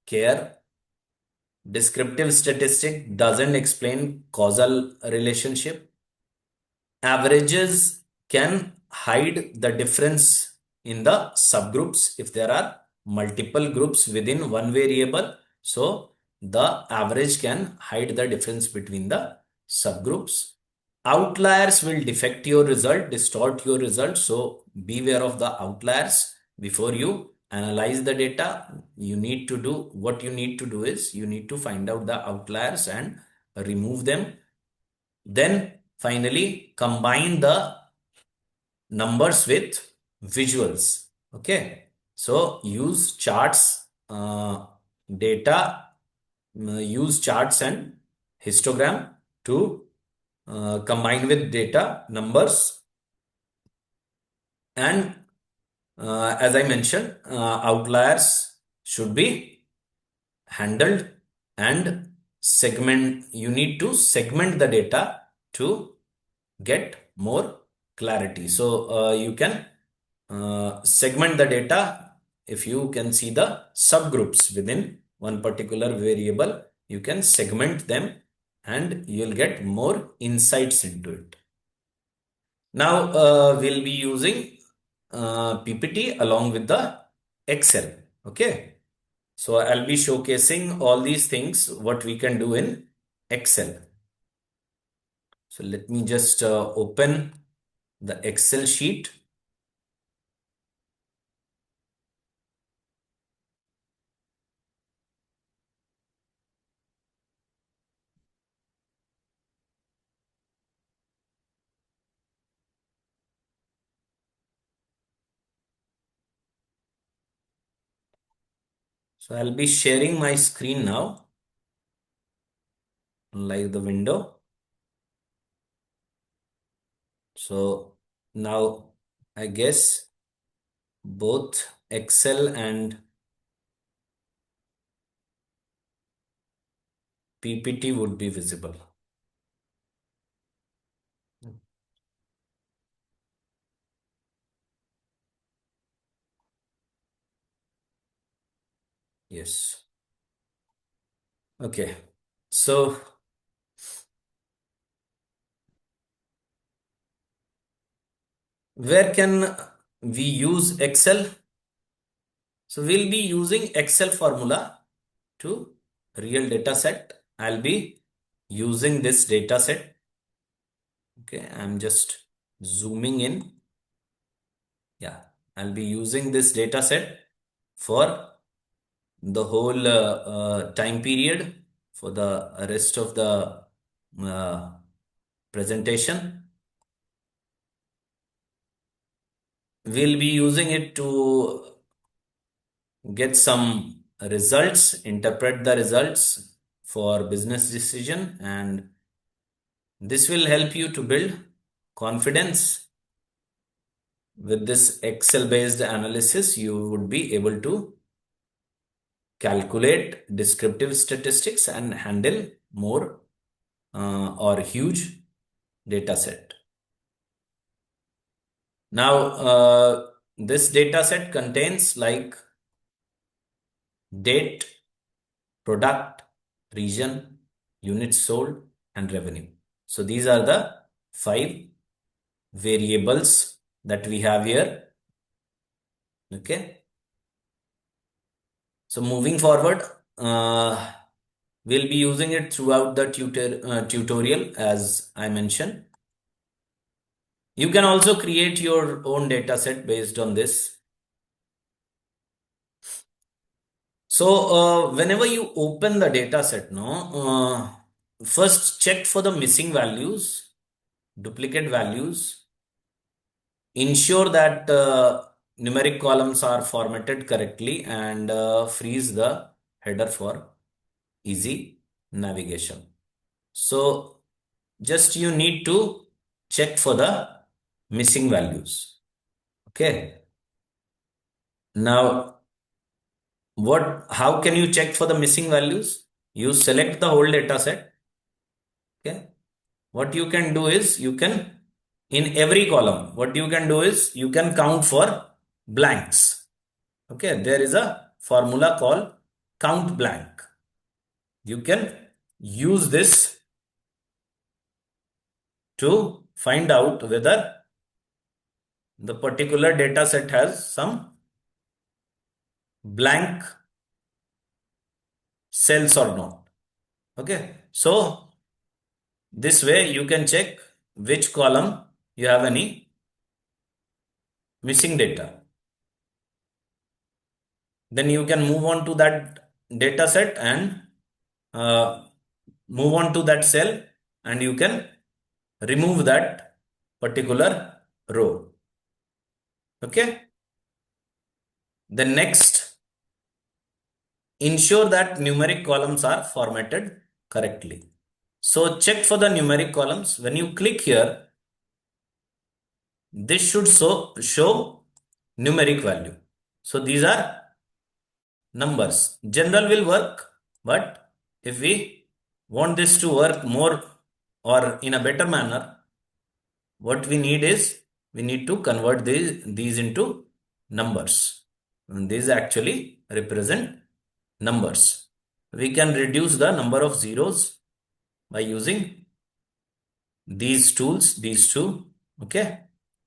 B: care. Descriptive statistic doesn't explain causal relationship. Averages can hide the difference in the subgroups if there are multiple groups within one variable. So the average can hide the difference between the subgroups. Outliers will defect your result, distort your result. So beware of the outliers before you analyze the data. What you need to do is you need to find out the outliers and remove them. Then finally combine the numbers with visuals. Okay. So use charts, data, use charts and histogram to combine with data, numbers, and as I mentioned, outliers should be handled, and you need to segment the data to get more clarity. So you can segment the data. If you can see the subgroups within one particular variable, you can segment them and you'll get more insights into it. Now we'll be using PPT along with the Excel. Okay. So I'll be showcasing all these things, what we can do in Excel. So let me just open the Excel sheet. So I'll be sharing my screen now, like the window. So now I guess both Excel and PPT would be visible. Yes. Okay. So where can we use Excel? So we'll be using Excel formula to real data set. I'll be using this data set. Okay, I'm just zooming in. Yeah, I'll be using this data set for the whole time period for the rest of the uh, presentation. We'll be using it to get some results, interpret the results for business decision, and this will help you to build confidence. With this Excel based analysis, you would be able to calculate descriptive statistics and handle more or huge data set. Now, this data set contains like date, product, region, units sold, and revenue. So these are the 5 variables that we have here. Okay. So moving forward, we'll be using it throughout the tutorial as I mentioned. You can also create your own data set based on this. So whenever you open the data set, first check for the missing values, duplicate values. Ensure that numeric columns are formatted correctly and freeze the header for easy navigation. So just you need to check for the missing values. Okay. Now, how can you check for the missing values? You select the whole data set. Okay. What you can do is in every column, what you can do is you can count for blanks. Okay. There is a formula called count blank. You can use this to find out whether the particular data set has some blank cells or not. Okay. So this way you can check which column you have any missing data. Then you can move on to that data set and uh, move on to that cell and you can remove that particular row. Okay. Then next, ensure that numeric columns are formatted correctly. So check for the numeric columns. When you click here, this should show numeric value. So these are numbers. General will work, but if we want this to work more or in a better manner, what we need is we need to convert these into numbers. And these actually represent numbers. We can reduce the number of zeros by using these tools, these two. Okay.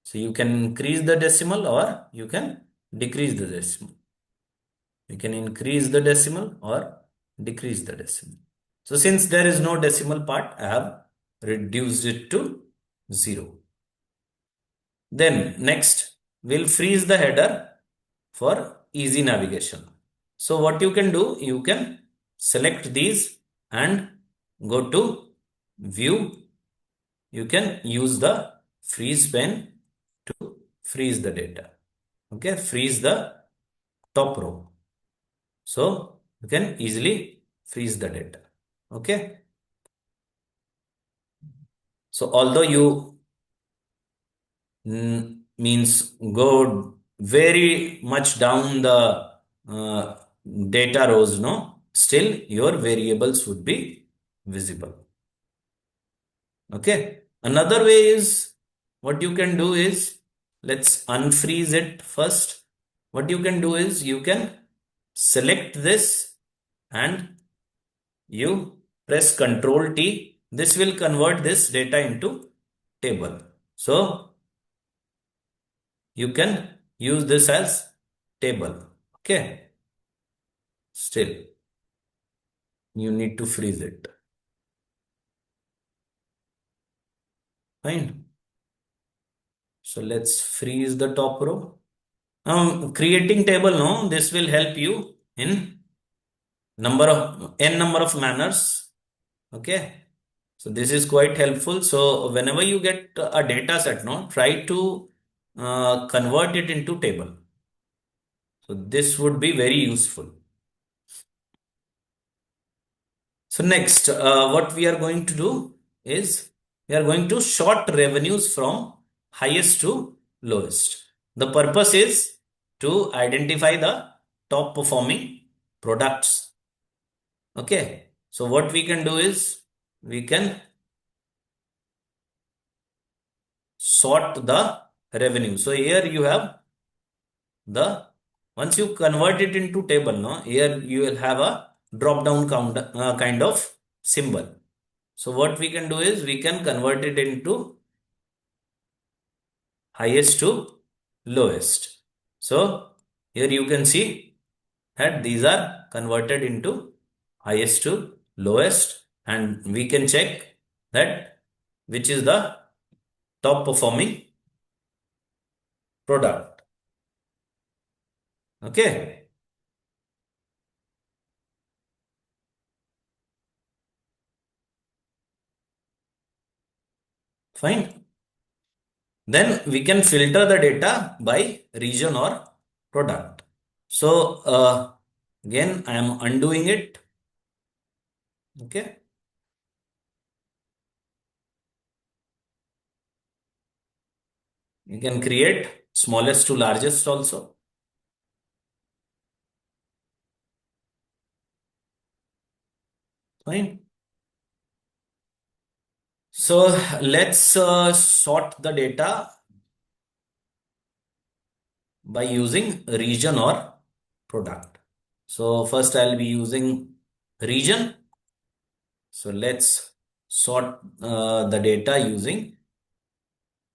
B: So you can increase the decimal or you can decrease the decimal. You can increase the decimal or decrease the decimal. So since there is no decimal part, I have reduced it to 0. Then next, we'll freeze the header for easy navigation. So what you can do, you can select these and go to view. You can use the freeze pen to freeze the data. Okay, freeze the top row. So you can easily freeze the data. Okay. So although you means go very much down the uh, data rows, no, still your variables would be visible. Okay. Another way is what you can do is let's unfreeze it first. What you can do is you can select this and you press Control T. This will convert this data into table. So you can use this as table. Okay. Still, you need to freeze it. Fine. So let's freeze the top row. Creating table, no, this will help you in number of manners. Okay. So this is quite helpful. So whenever you get a data set, no, try to convert it into table. So this would be very useful. So next, what we are going to do is we are going to sort revenues from highest to lowest. The purpose is to identify the top performing products. Okay. So what we can do is we can sort the revenue. So here you have the, once you convert it into table, no, here you will have a drop down kind of symbol. So what we can do is we can convert it into highest to lowest. So here you can see that these are converted into highest to lowest, and we can check that which is the top performing product. Okay. Fine. Then we can filter the data by region or product. So again, I am undoing it. Okay. You can create smallest to largest also. Fine. So let's sort the data by using region or product. So first I'll be using region. So let's sort the data using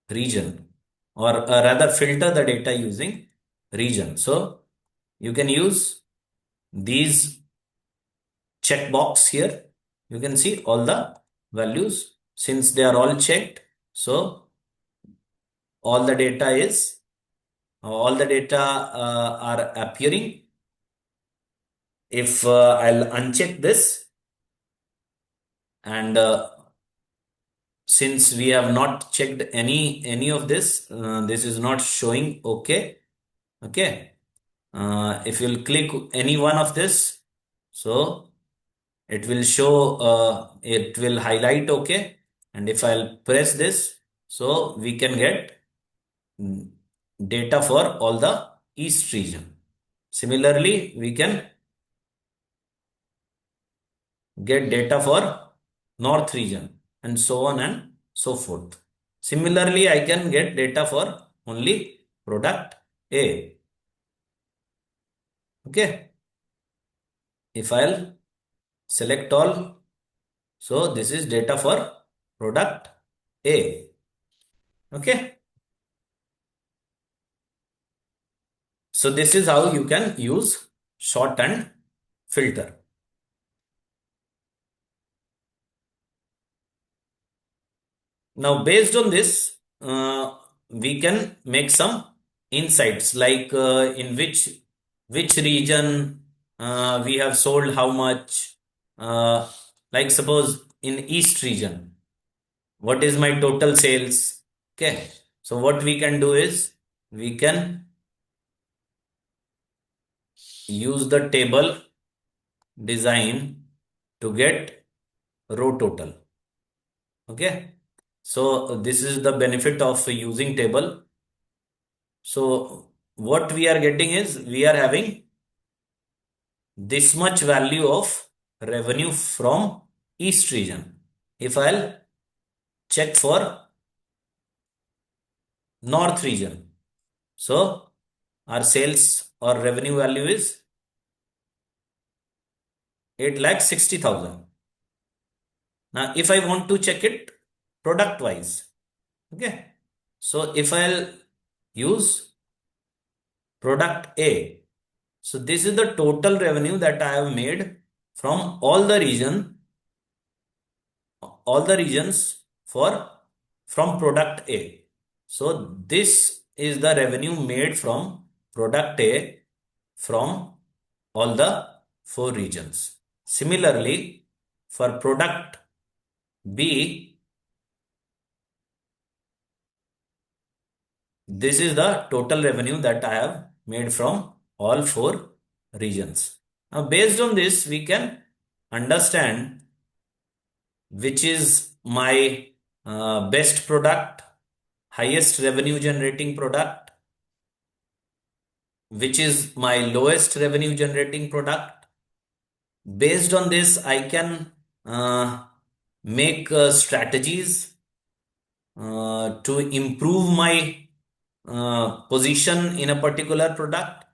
B: region, or rather filter the data using region. So you can use these checkbox here. You can see all the values since they are all checked. So all the data is all the data are appearing. If I'll uncheck this, and since we have not checked any of this, this is not showing. Okay. Okay. If you'll click any one of this, so it will show, it will highlight okay. And if I'll press this, so we can get data for all the east region. Similarly, we can get data for north region, and so on and so forth. Similarly, I can get data for only product A. Okay. If I'll select all, so this is data for product A. Okay. So this is how you can use sort and filter. Now, based on this, we can make some insights like in which region we have sold how much. Like suppose in East region, what is my total sales? Okay, so what we can do is we can use the table design to get row total. Okay, so this is the benefit of using table. So what we are getting is we are having this much value of revenue from East region. If I'll check for North region, so our sales or revenue value is 8,60,000. Now, if I want to check it product wise, okay. So if I'll use product A, so this is the total revenue that I have made from all the regions for from product A. So this is the revenue made from product A from all the four regions. Similarly, for product B, this is the total revenue that I have made from all four regions. Now, based on this, we can understand which is my best product, highest revenue generating product, which is my lowest revenue generating product. Based on this, I can make strategies to improve my position in a particular product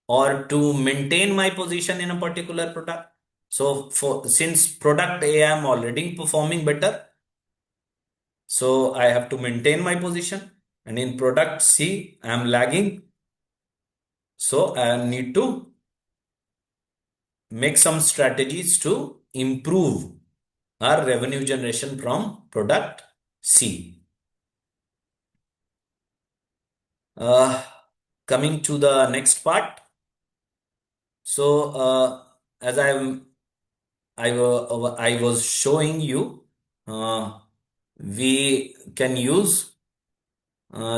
B: or to maintain my position in a particular product. So for since product A I am already performing better, so I have to maintain my position, and in product C I am lagging, so I need to make some strategies to improve our revenue generation from product C. Uh, Coming to the next part. So, as I was showing you, we can use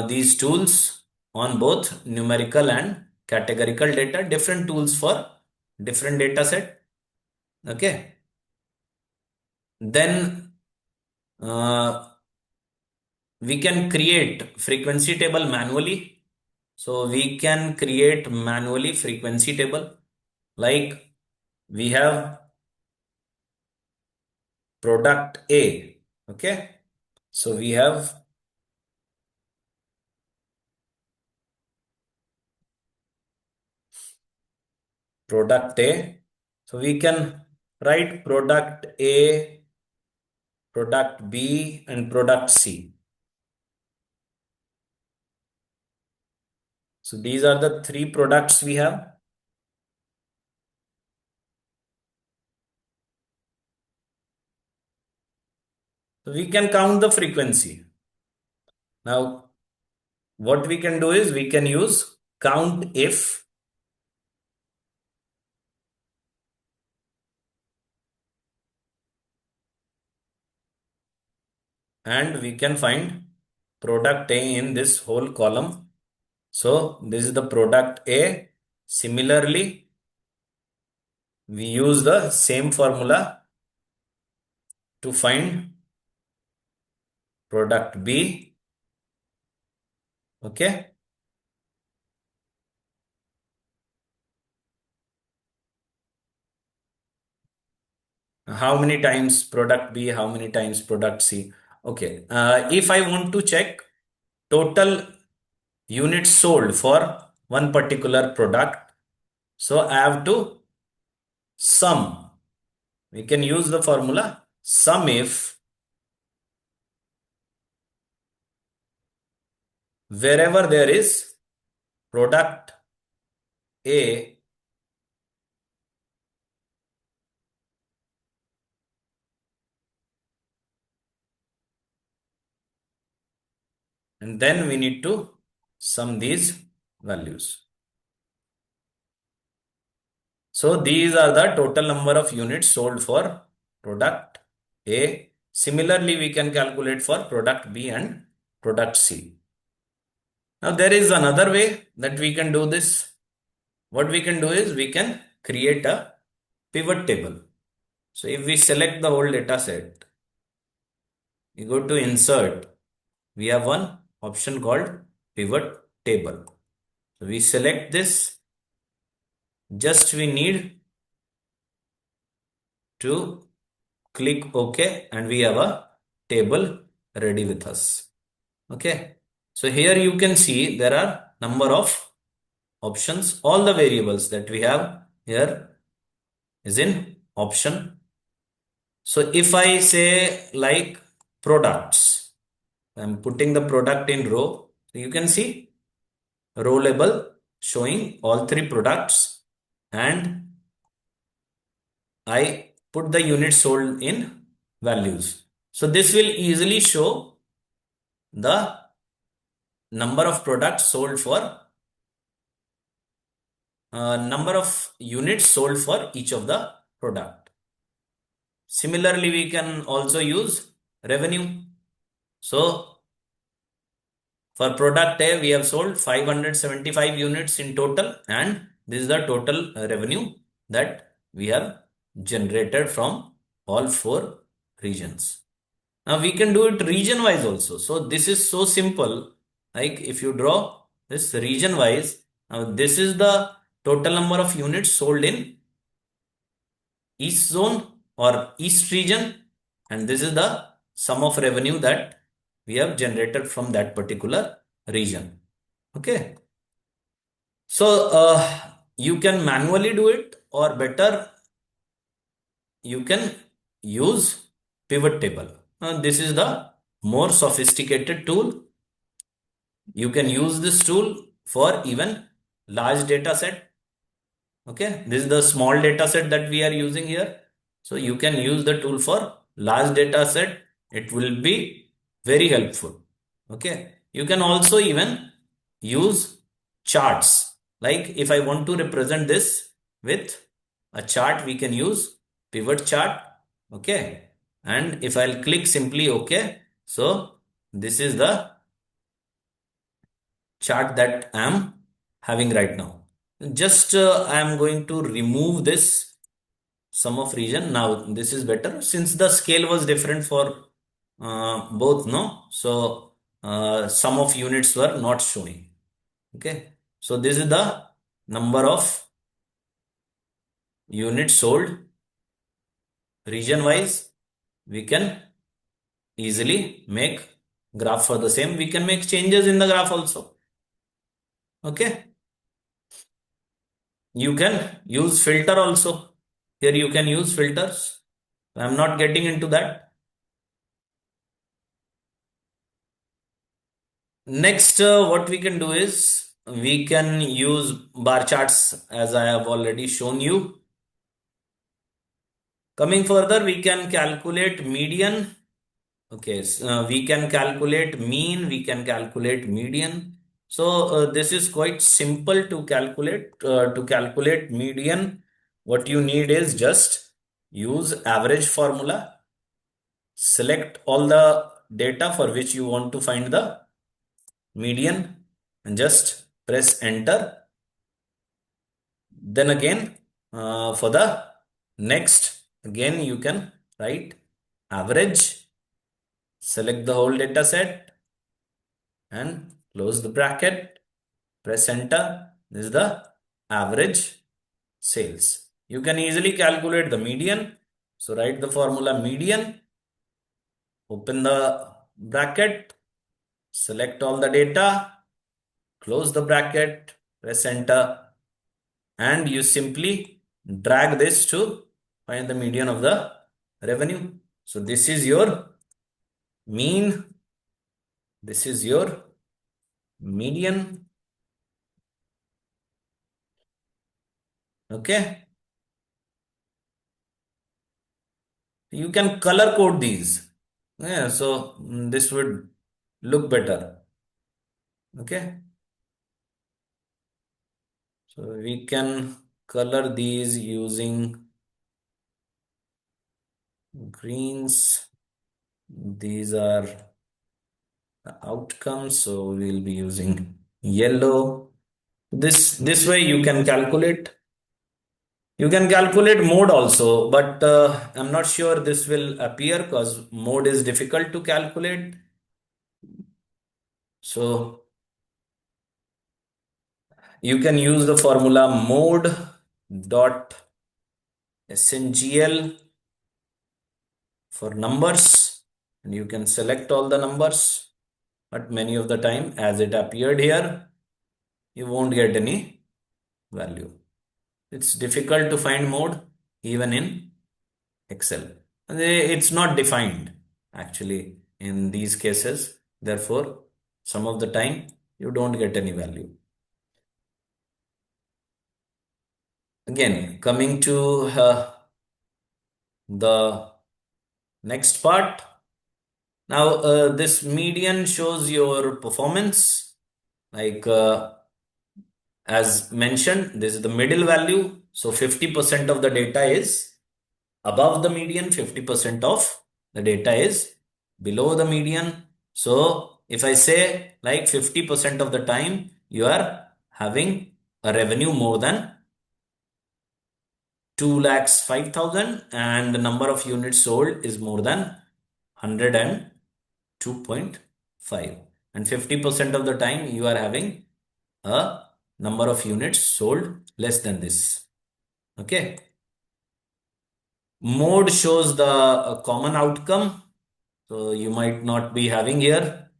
B: these tools on both numerical and categorical data, different tools for different data set. Okay. Then we can create frequency table manually. So we can create manually frequency table, like we have product A. Okay. So we have product A. So we can write product A, product B, and product C. So these are the three products we have. So we can count the frequency. Now, what we can do is we can use count if, and we can find product A in this whole column. So this is the product A. Similarly, we use the same formula to find product B. Okay. How many times product B, how many times product C? Okay. If I want to check total units sold for one particular product, so I have to sum. We can use the formula sum if wherever there is product A and then we need to sum these values. So these are the total number of units sold for product A. Similarly, we can calculate for product B and product C. Now there is another way that we can do this. What we can do is we can create a pivot table. So if we select the whole data set, we go to insert, we have one option called pivot table. So we select this. Just we need to click OK and we have a table ready with us. Okay. So here you can see there are number of options. All the variables that we have here is in option. So if I say like products, I'm putting the product in row. So you can see row label showing all three products and I put the units sold in values. So this will easily show the number of products sold for number of units sold for each of the product. Similarly, we can also use revenue. So for product A, we have sold 575 units in total, and this is the total revenue that we have generated from all four regions. Now we can do it region wise also. So this is so simple. Like if you draw this region wise, now this is the total number of units sold in East zone or East region, and this is the sum of revenue that we have generated from that particular region. Okay. So you can manually do it, or better, you can use pivot table. This is the more sophisticated tool. You can use this tool for even large data set. Okay, this is the small data set that we are using here. So you can use the tool for large data set. It will be very helpful. Okay, you can also even use charts. Like if I want to represent this with a chart, we can use pivot chart. Okay, and if I'll click simply OK, so this is the chart that I am having right now. Just I am going to remove this sum of region. Now this is better since the scale was different for both, no? So sum of units were not showing. Okay. So this is the number of units sold region wise. We can easily make graph for the same. We can make changes in the graph also. Okay. You can use filter also. Here you can use filters. I'm not getting into that. Next, what we can do is we can use bar charts as I have already shown you. Coming further, we can calculate median. Okay, so, we can calculate mean, we can calculate median. So this is quite simple to calculate. To calculate median, what you need is just use average formula, select all the data for which you want to find the median and just press enter. Then again, for the next, again you can write average, select the whole data set and close the bracket, press enter. This is the average sales. You can easily calculate the median. So write the formula median, open the bracket, select all the data, close the bracket, press enter, and you simply drag this to find the median of the revenue. So this is your mean, this is your median. Okay. You can color code these. Yeah, so this would look better. Okay. So we can color these using greens. These are the outcomes. So we'll be using yellow. This way you can calculate. You can calculate mode also, but I'm not sure this will appear because mode is difficult to calculate. So you can use the formula mode dot SNGL for numbers, and you can select all the numbers, but many of the time as it appeared here, you won't get any value. It's difficult to find mode even in Excel. It's not defined actually in these cases. Therefore, some of the time you don't get any value. Again, coming to the next part. Now, this median shows your performance. Like as mentioned, this is the middle value. So 50% of the data is above the median, 50% of the data is below the median. So if I say like 50% of the time you are having a revenue more than 2,05,000 and the number of units sold is more than 102.5, and 50% of the time you are having a number of units sold less than this. Okay. Mode shows the common outcome. So you might not be having here.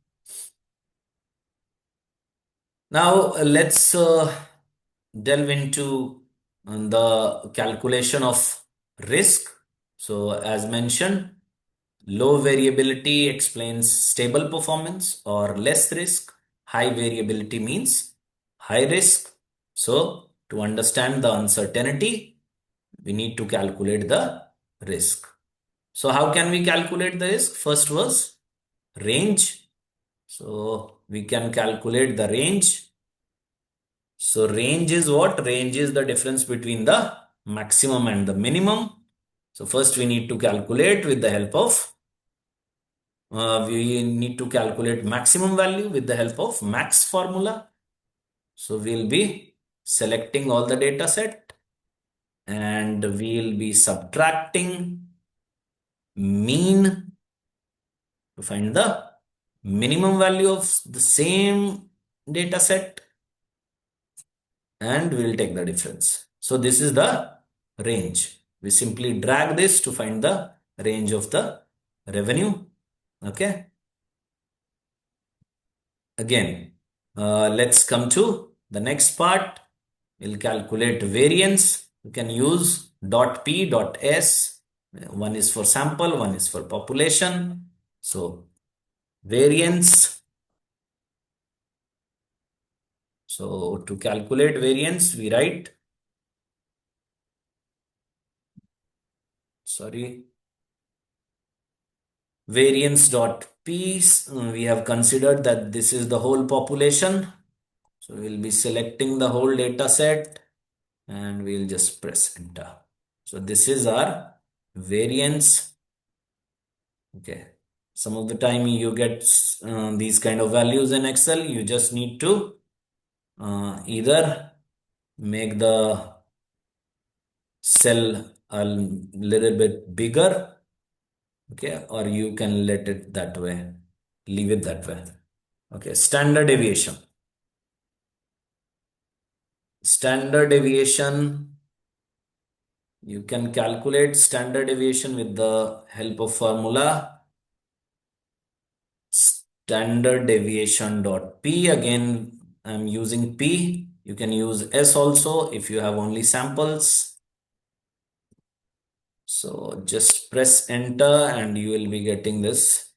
B: Now let's delve into the calculation of risk. So as mentioned, low variability explains stable performance or less risk. High variability means high risk. So to understand the uncertainty, we need to calculate the risk. So how can we calculate the risk? First was range. So we can calculate the range. So range is what? Range is the difference between the maximum and the minimum. So first we need to calculate with the help of, we need to calculate maximum value with the help of max formula. So we'll be selecting all the data set and we'll be subtracting mean to find the minimum value of the same data set, and we'll take the difference. So this is the range. We simply drag this to find the range of the revenue. Okay. Again, let's come to the next part. We'll calculate variance. You can use dot P dot S. One is for sample, one is for population. So variance. So to calculate variance, we write, variance dot P. We have considered that this is the whole population. So we'll be selecting the whole data set and we'll just press enter. So this is our variance. Okay. Some of the time you get these kind of values in Excel. You just need to either make the cell a little bit bigger, okay, or you can let it that way, leave it that way. Okay, standard deviation. Standard deviation, you can calculate standard deviation with the help of formula standard deviation dot P. Again, I'm using P. You can use S also if you have only samples. So just press enter and you will be getting this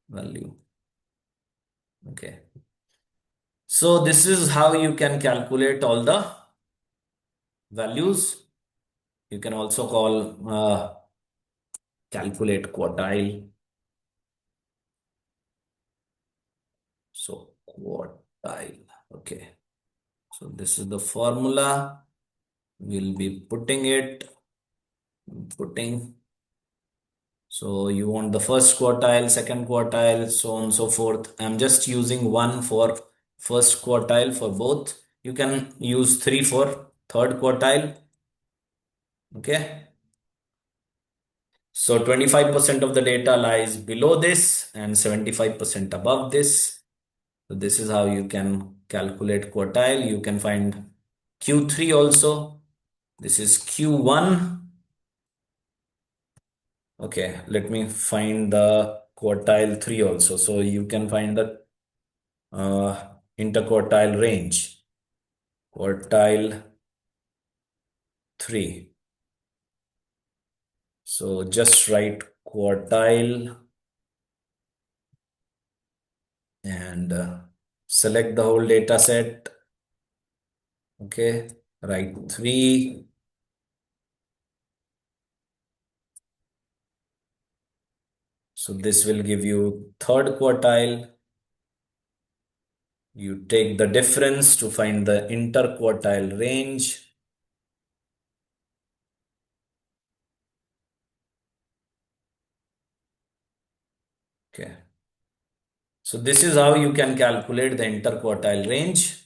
B: value. Okay. So this is how you can calculate all the values. You can also call calculate quartile. So quartile. Okay. So this is the formula. We'll be putting it. So you want the first quartile, second quartile, so on and so forth. I'm just using one for first quartile for both. You can use 3 for third quartile. Okay. So 25% of the data lies below this and 75% above this. So this is how you can calculate quartile. You can find Q3 also. This is Q1. Okay, let me find the quartile 3 also. So you can find the interquartile range. Quartile 3. So just write quartile and select the whole data set. Okay, write 3. So this will give you third quartile. You take the difference to find the interquartile range. Okay. So this is how you can calculate the interquartile range.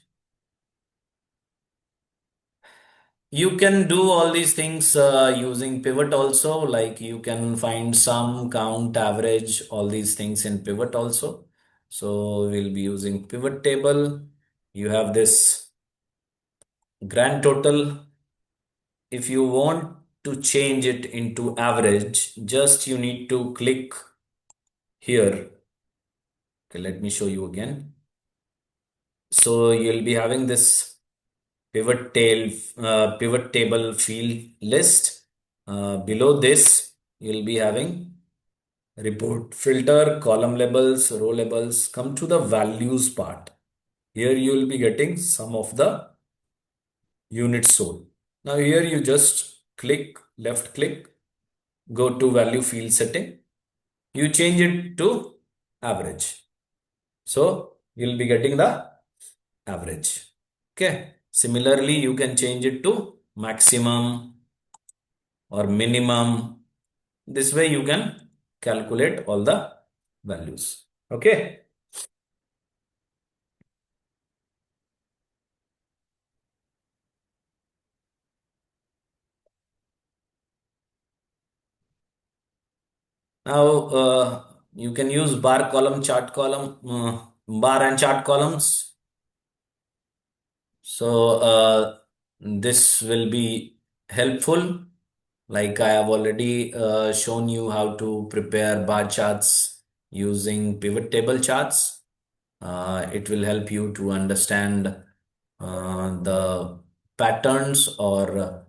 B: You can do all these things using pivot also, like you can find sum, count, average, all these things in pivot also. So we'll be using pivot table. You have this grand total. If you want to change it into average, just you need to click here. Okay, let me show you again. So you'll be having this pivot table field list. Below this, you'll be having report filter, column labels, row labels. Come to the values part. Here you will be getting some of the units sold. Now here you just click, left click, go to value field setting. You change it to average. So you'll be getting the average. Okay. Similarly, you can change it to maximum or minimum. This way you can calculate all the values. Okay. Now you can use bar column, chart column, bar and chart columns. So this will be helpful. Like I have already shown you how to prepare bar charts using pivot table charts. It will help you to understand the patterns or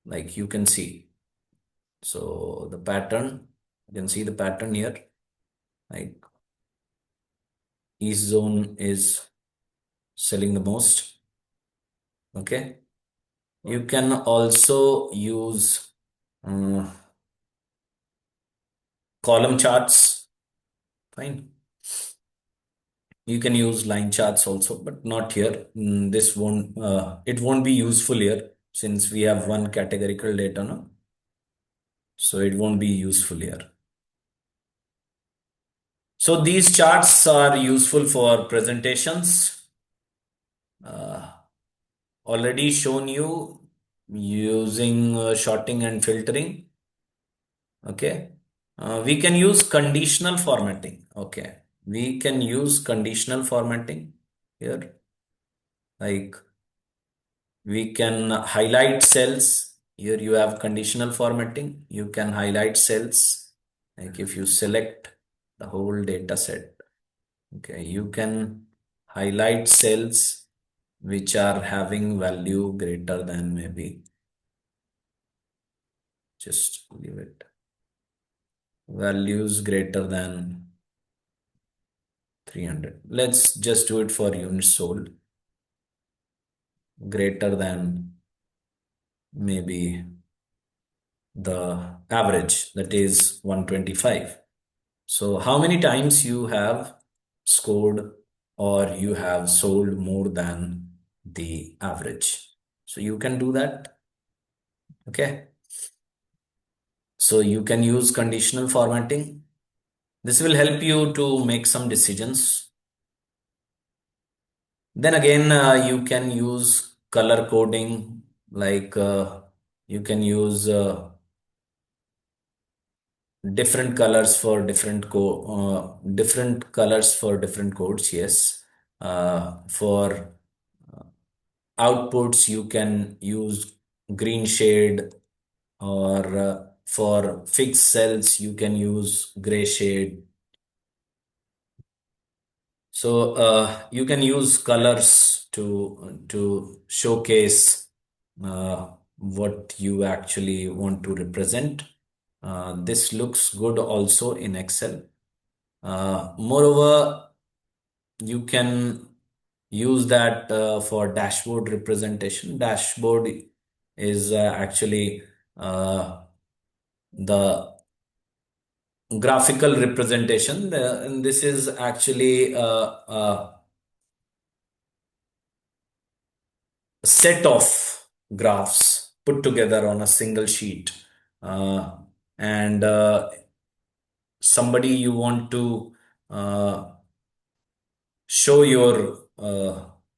B: like you can see. So the pattern, you can see the pattern here. Like East zone is selling the most. Okay. You can also use uh, column charts. Fine. You can use line charts also, but not here. This won't, it won't be useful here since we have one categorical data now. So it won't be useful here. So these charts are useful for presentations. Uh, Already shown you using sorting and filtering. Okay. We can use conditional formatting. Okay. We can use conditional formatting here. Like we can highlight cells. Here you have conditional formatting. You can highlight cells. Like if you select the whole data set, okay, you can highlight cells which are having value greater than maybe, just leave it, values greater than 300. Let's just do it for units sold, greater than maybe the average, that is 125. So how many times you have scored or you have sold more than the average. So you can do that. Okay. So you can use conditional formatting. This will help you to make some decisions. Then again, you can use color coding, like you can use different colors for different colors for different codes. Yes, for outputs, you can use green shade, or for fixed cells, you can use gray shade. So you can use colors to showcase what you actually want to represent. This looks good also in Excel. Moreover, you can use that for dashboard representation. Dashboard is actually the graphical representation, and this is actually a set of graphs put together on a single sheet. Uh, and somebody you want to uh, show your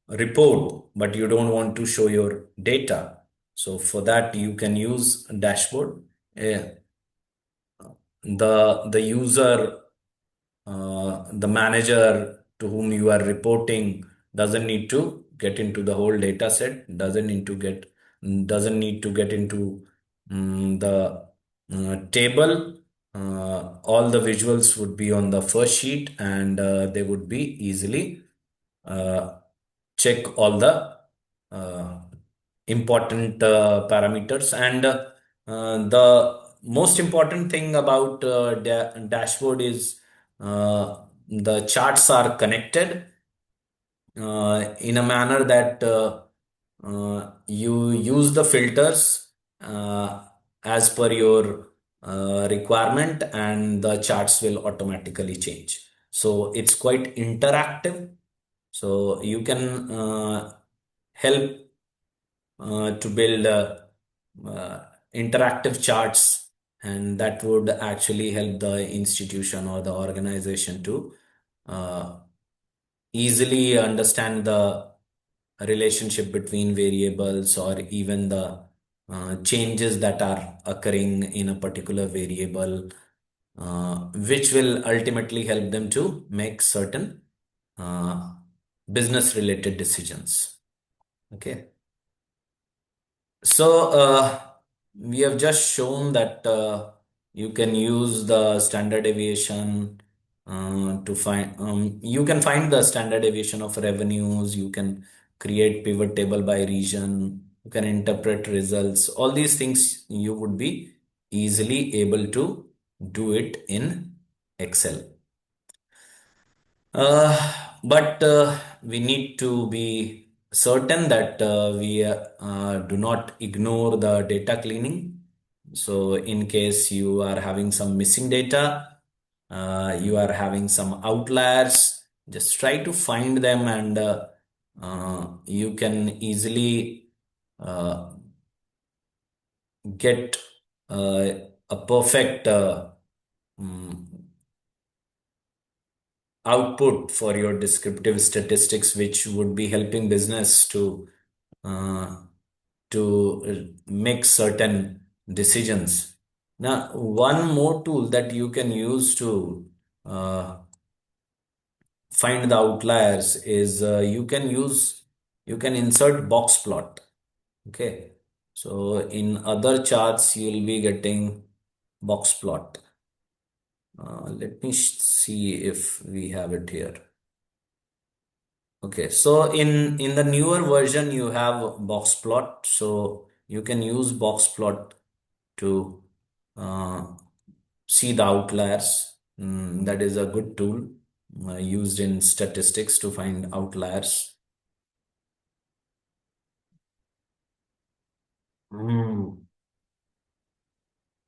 B: report, but you don't want to show your data. So for that, you can use a dashboard. Uh, the user, the manager to whom you are reporting, doesn't need to get into the whole data set, doesn't need to get into the table. All the visuals would be on the first sheet, and they would be easily uh, check all the uh, important parameters. And the most important thing about dashboard is the charts are connected in a manner that you use the filters as per your requirement, and the charts will automatically change. So it's quite interactive. So you can help to build interactive charts, and that would actually help the institution or the organization to uh, easily understand the relationship between variables, or even the changes that are occurring in a particular variable, which will ultimately help them to make certain uh, business related decisions. Okay. So we have just shown that you can use the standard deviation to find, you can find the standard deviation of revenues, you can create pivot table by region, you can interpret results. All these things you would be easily able to do it in Excel. But we need to be certain that we do not ignore the data cleaning. So, in case you are having some missing data, you are having some outliers, just try to find them, and you can easily uh, get a perfect mm, output for your descriptive statistics, which would be helping business uh, to make certain decisions. Now, one more tool that you can use to uh, find the outliers is you can insert box plot. Okay, so in other charts you'll be getting box plot. Let me see if we have it here. Okay, so in the newer version you have box plot, so you can use box plot to uh, see the outliers. That is a good tool used in statistics to find outliers. Mm.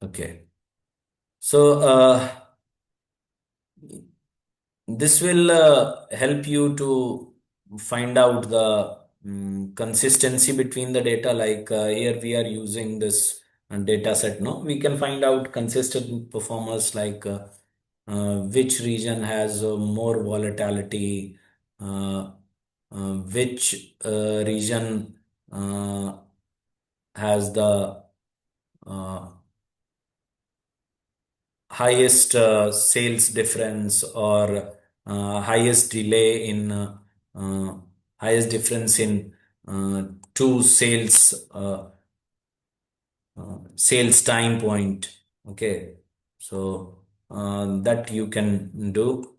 B: Okay, so this will help you to find out the consistency between the data. Like here we are using this data set. No, we can find out consistent performers, like which region has more volatility, uh, which region uh, has the uh, highest sales difference, or highest delay in uh, highest difference in to sales time point. Okay, so that you can do.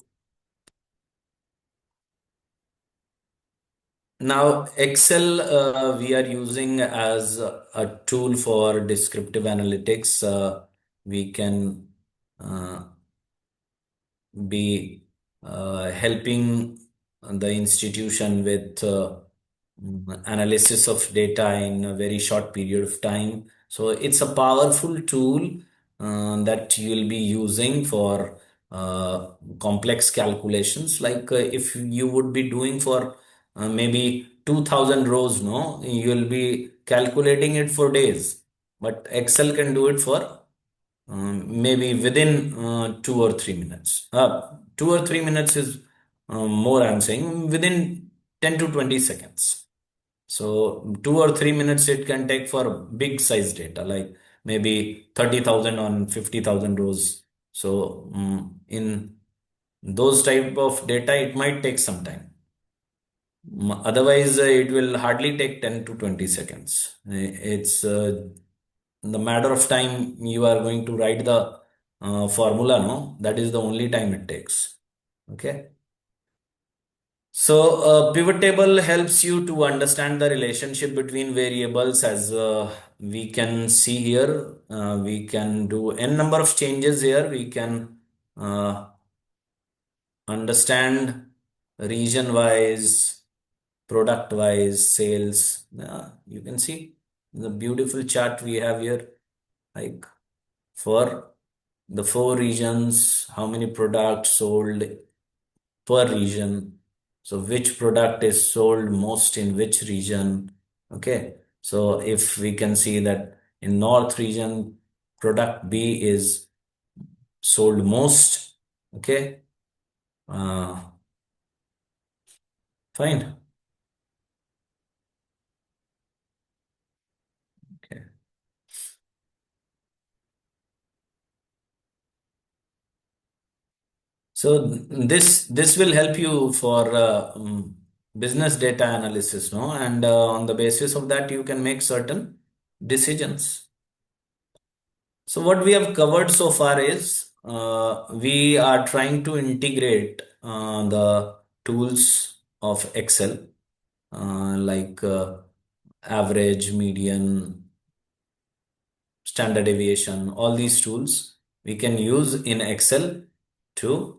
B: Now, Excel we are using as a tool for descriptive analytics. We can uh, be helping the institution with analysis of data in a very short period of time. So it's a powerful tool that you'll be using for complex calculations. Like if you would be doing for maybe 2000 rows, no, you'll be calculating it for days. But Excel can do it for maybe within 2 or 3 minutes. 2 or 3 minutes is more, I'm saying, within 10 to 20 seconds. So 2 or 3 minutes it can take for big size data, like maybe 30,000 on 50,000 rows. So in those type of data, it might take some time. Otherwise, it will hardly take 10 to 20 seconds. It's the matter of time you are going to write the formula, no? That is the only time it takes. Okay. So, pivot table helps you to understand the relationship between variables as we can see here. We can do n number of changes here. We can uh, understand region wise, product wise, sales. You can see the beautiful chart we have here, like for the four regions, how many products sold per region. So which product is sold most in which region? Okay. So if we can see that in North region, product B is sold most. Okay. Uh, fine. Okay. So this will help you for business data analysis, no? And on the basis of that, you can make certain decisions. So what we have covered so far is we are trying to integrate the tools of Excel, like average, median, standard deviation, all these tools we can use in Excel to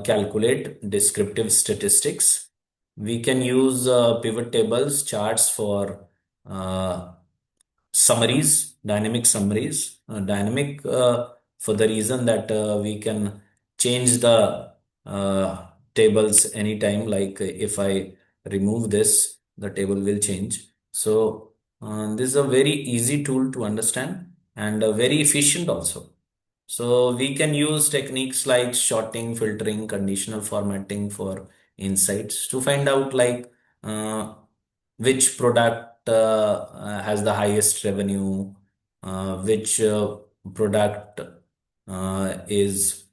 B: calculate descriptive statistics. We can use pivot tables, charts for uh, summaries, dynamic summaries, dynamic for the reason that we can change the tables anytime. Like if I remove this, the table will change. So this is a very easy tool to understand and very efficient also. So we can use techniques like sorting, filtering, conditional formatting for insights to find out like uh, which product has the highest revenue, which product is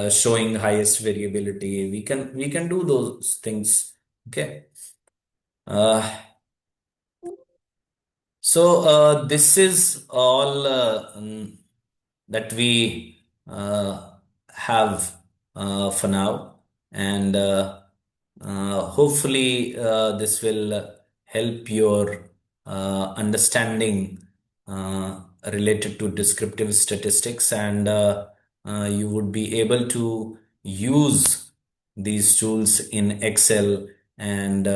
B: showing highest variability. We can do those things. Okay. Uh, so this is all that we have for now, and hopefully this will help your understanding related to descriptive statistics, and you would be able to use these tools in Excel and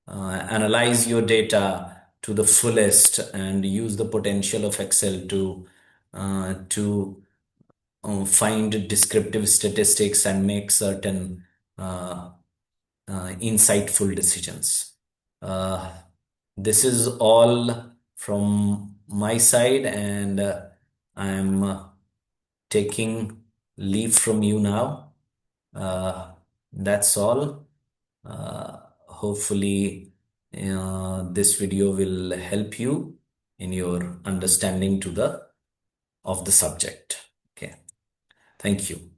B: analyze your data to the fullest and use the potential of Excel to find descriptive statistics and make certain uh, insightful decisions. Uh, this is all from my side, and I'm taking leave from you now. Uh, that's all. Hopefully, this video will help you in your understanding to the of the subject. Okay, thank you.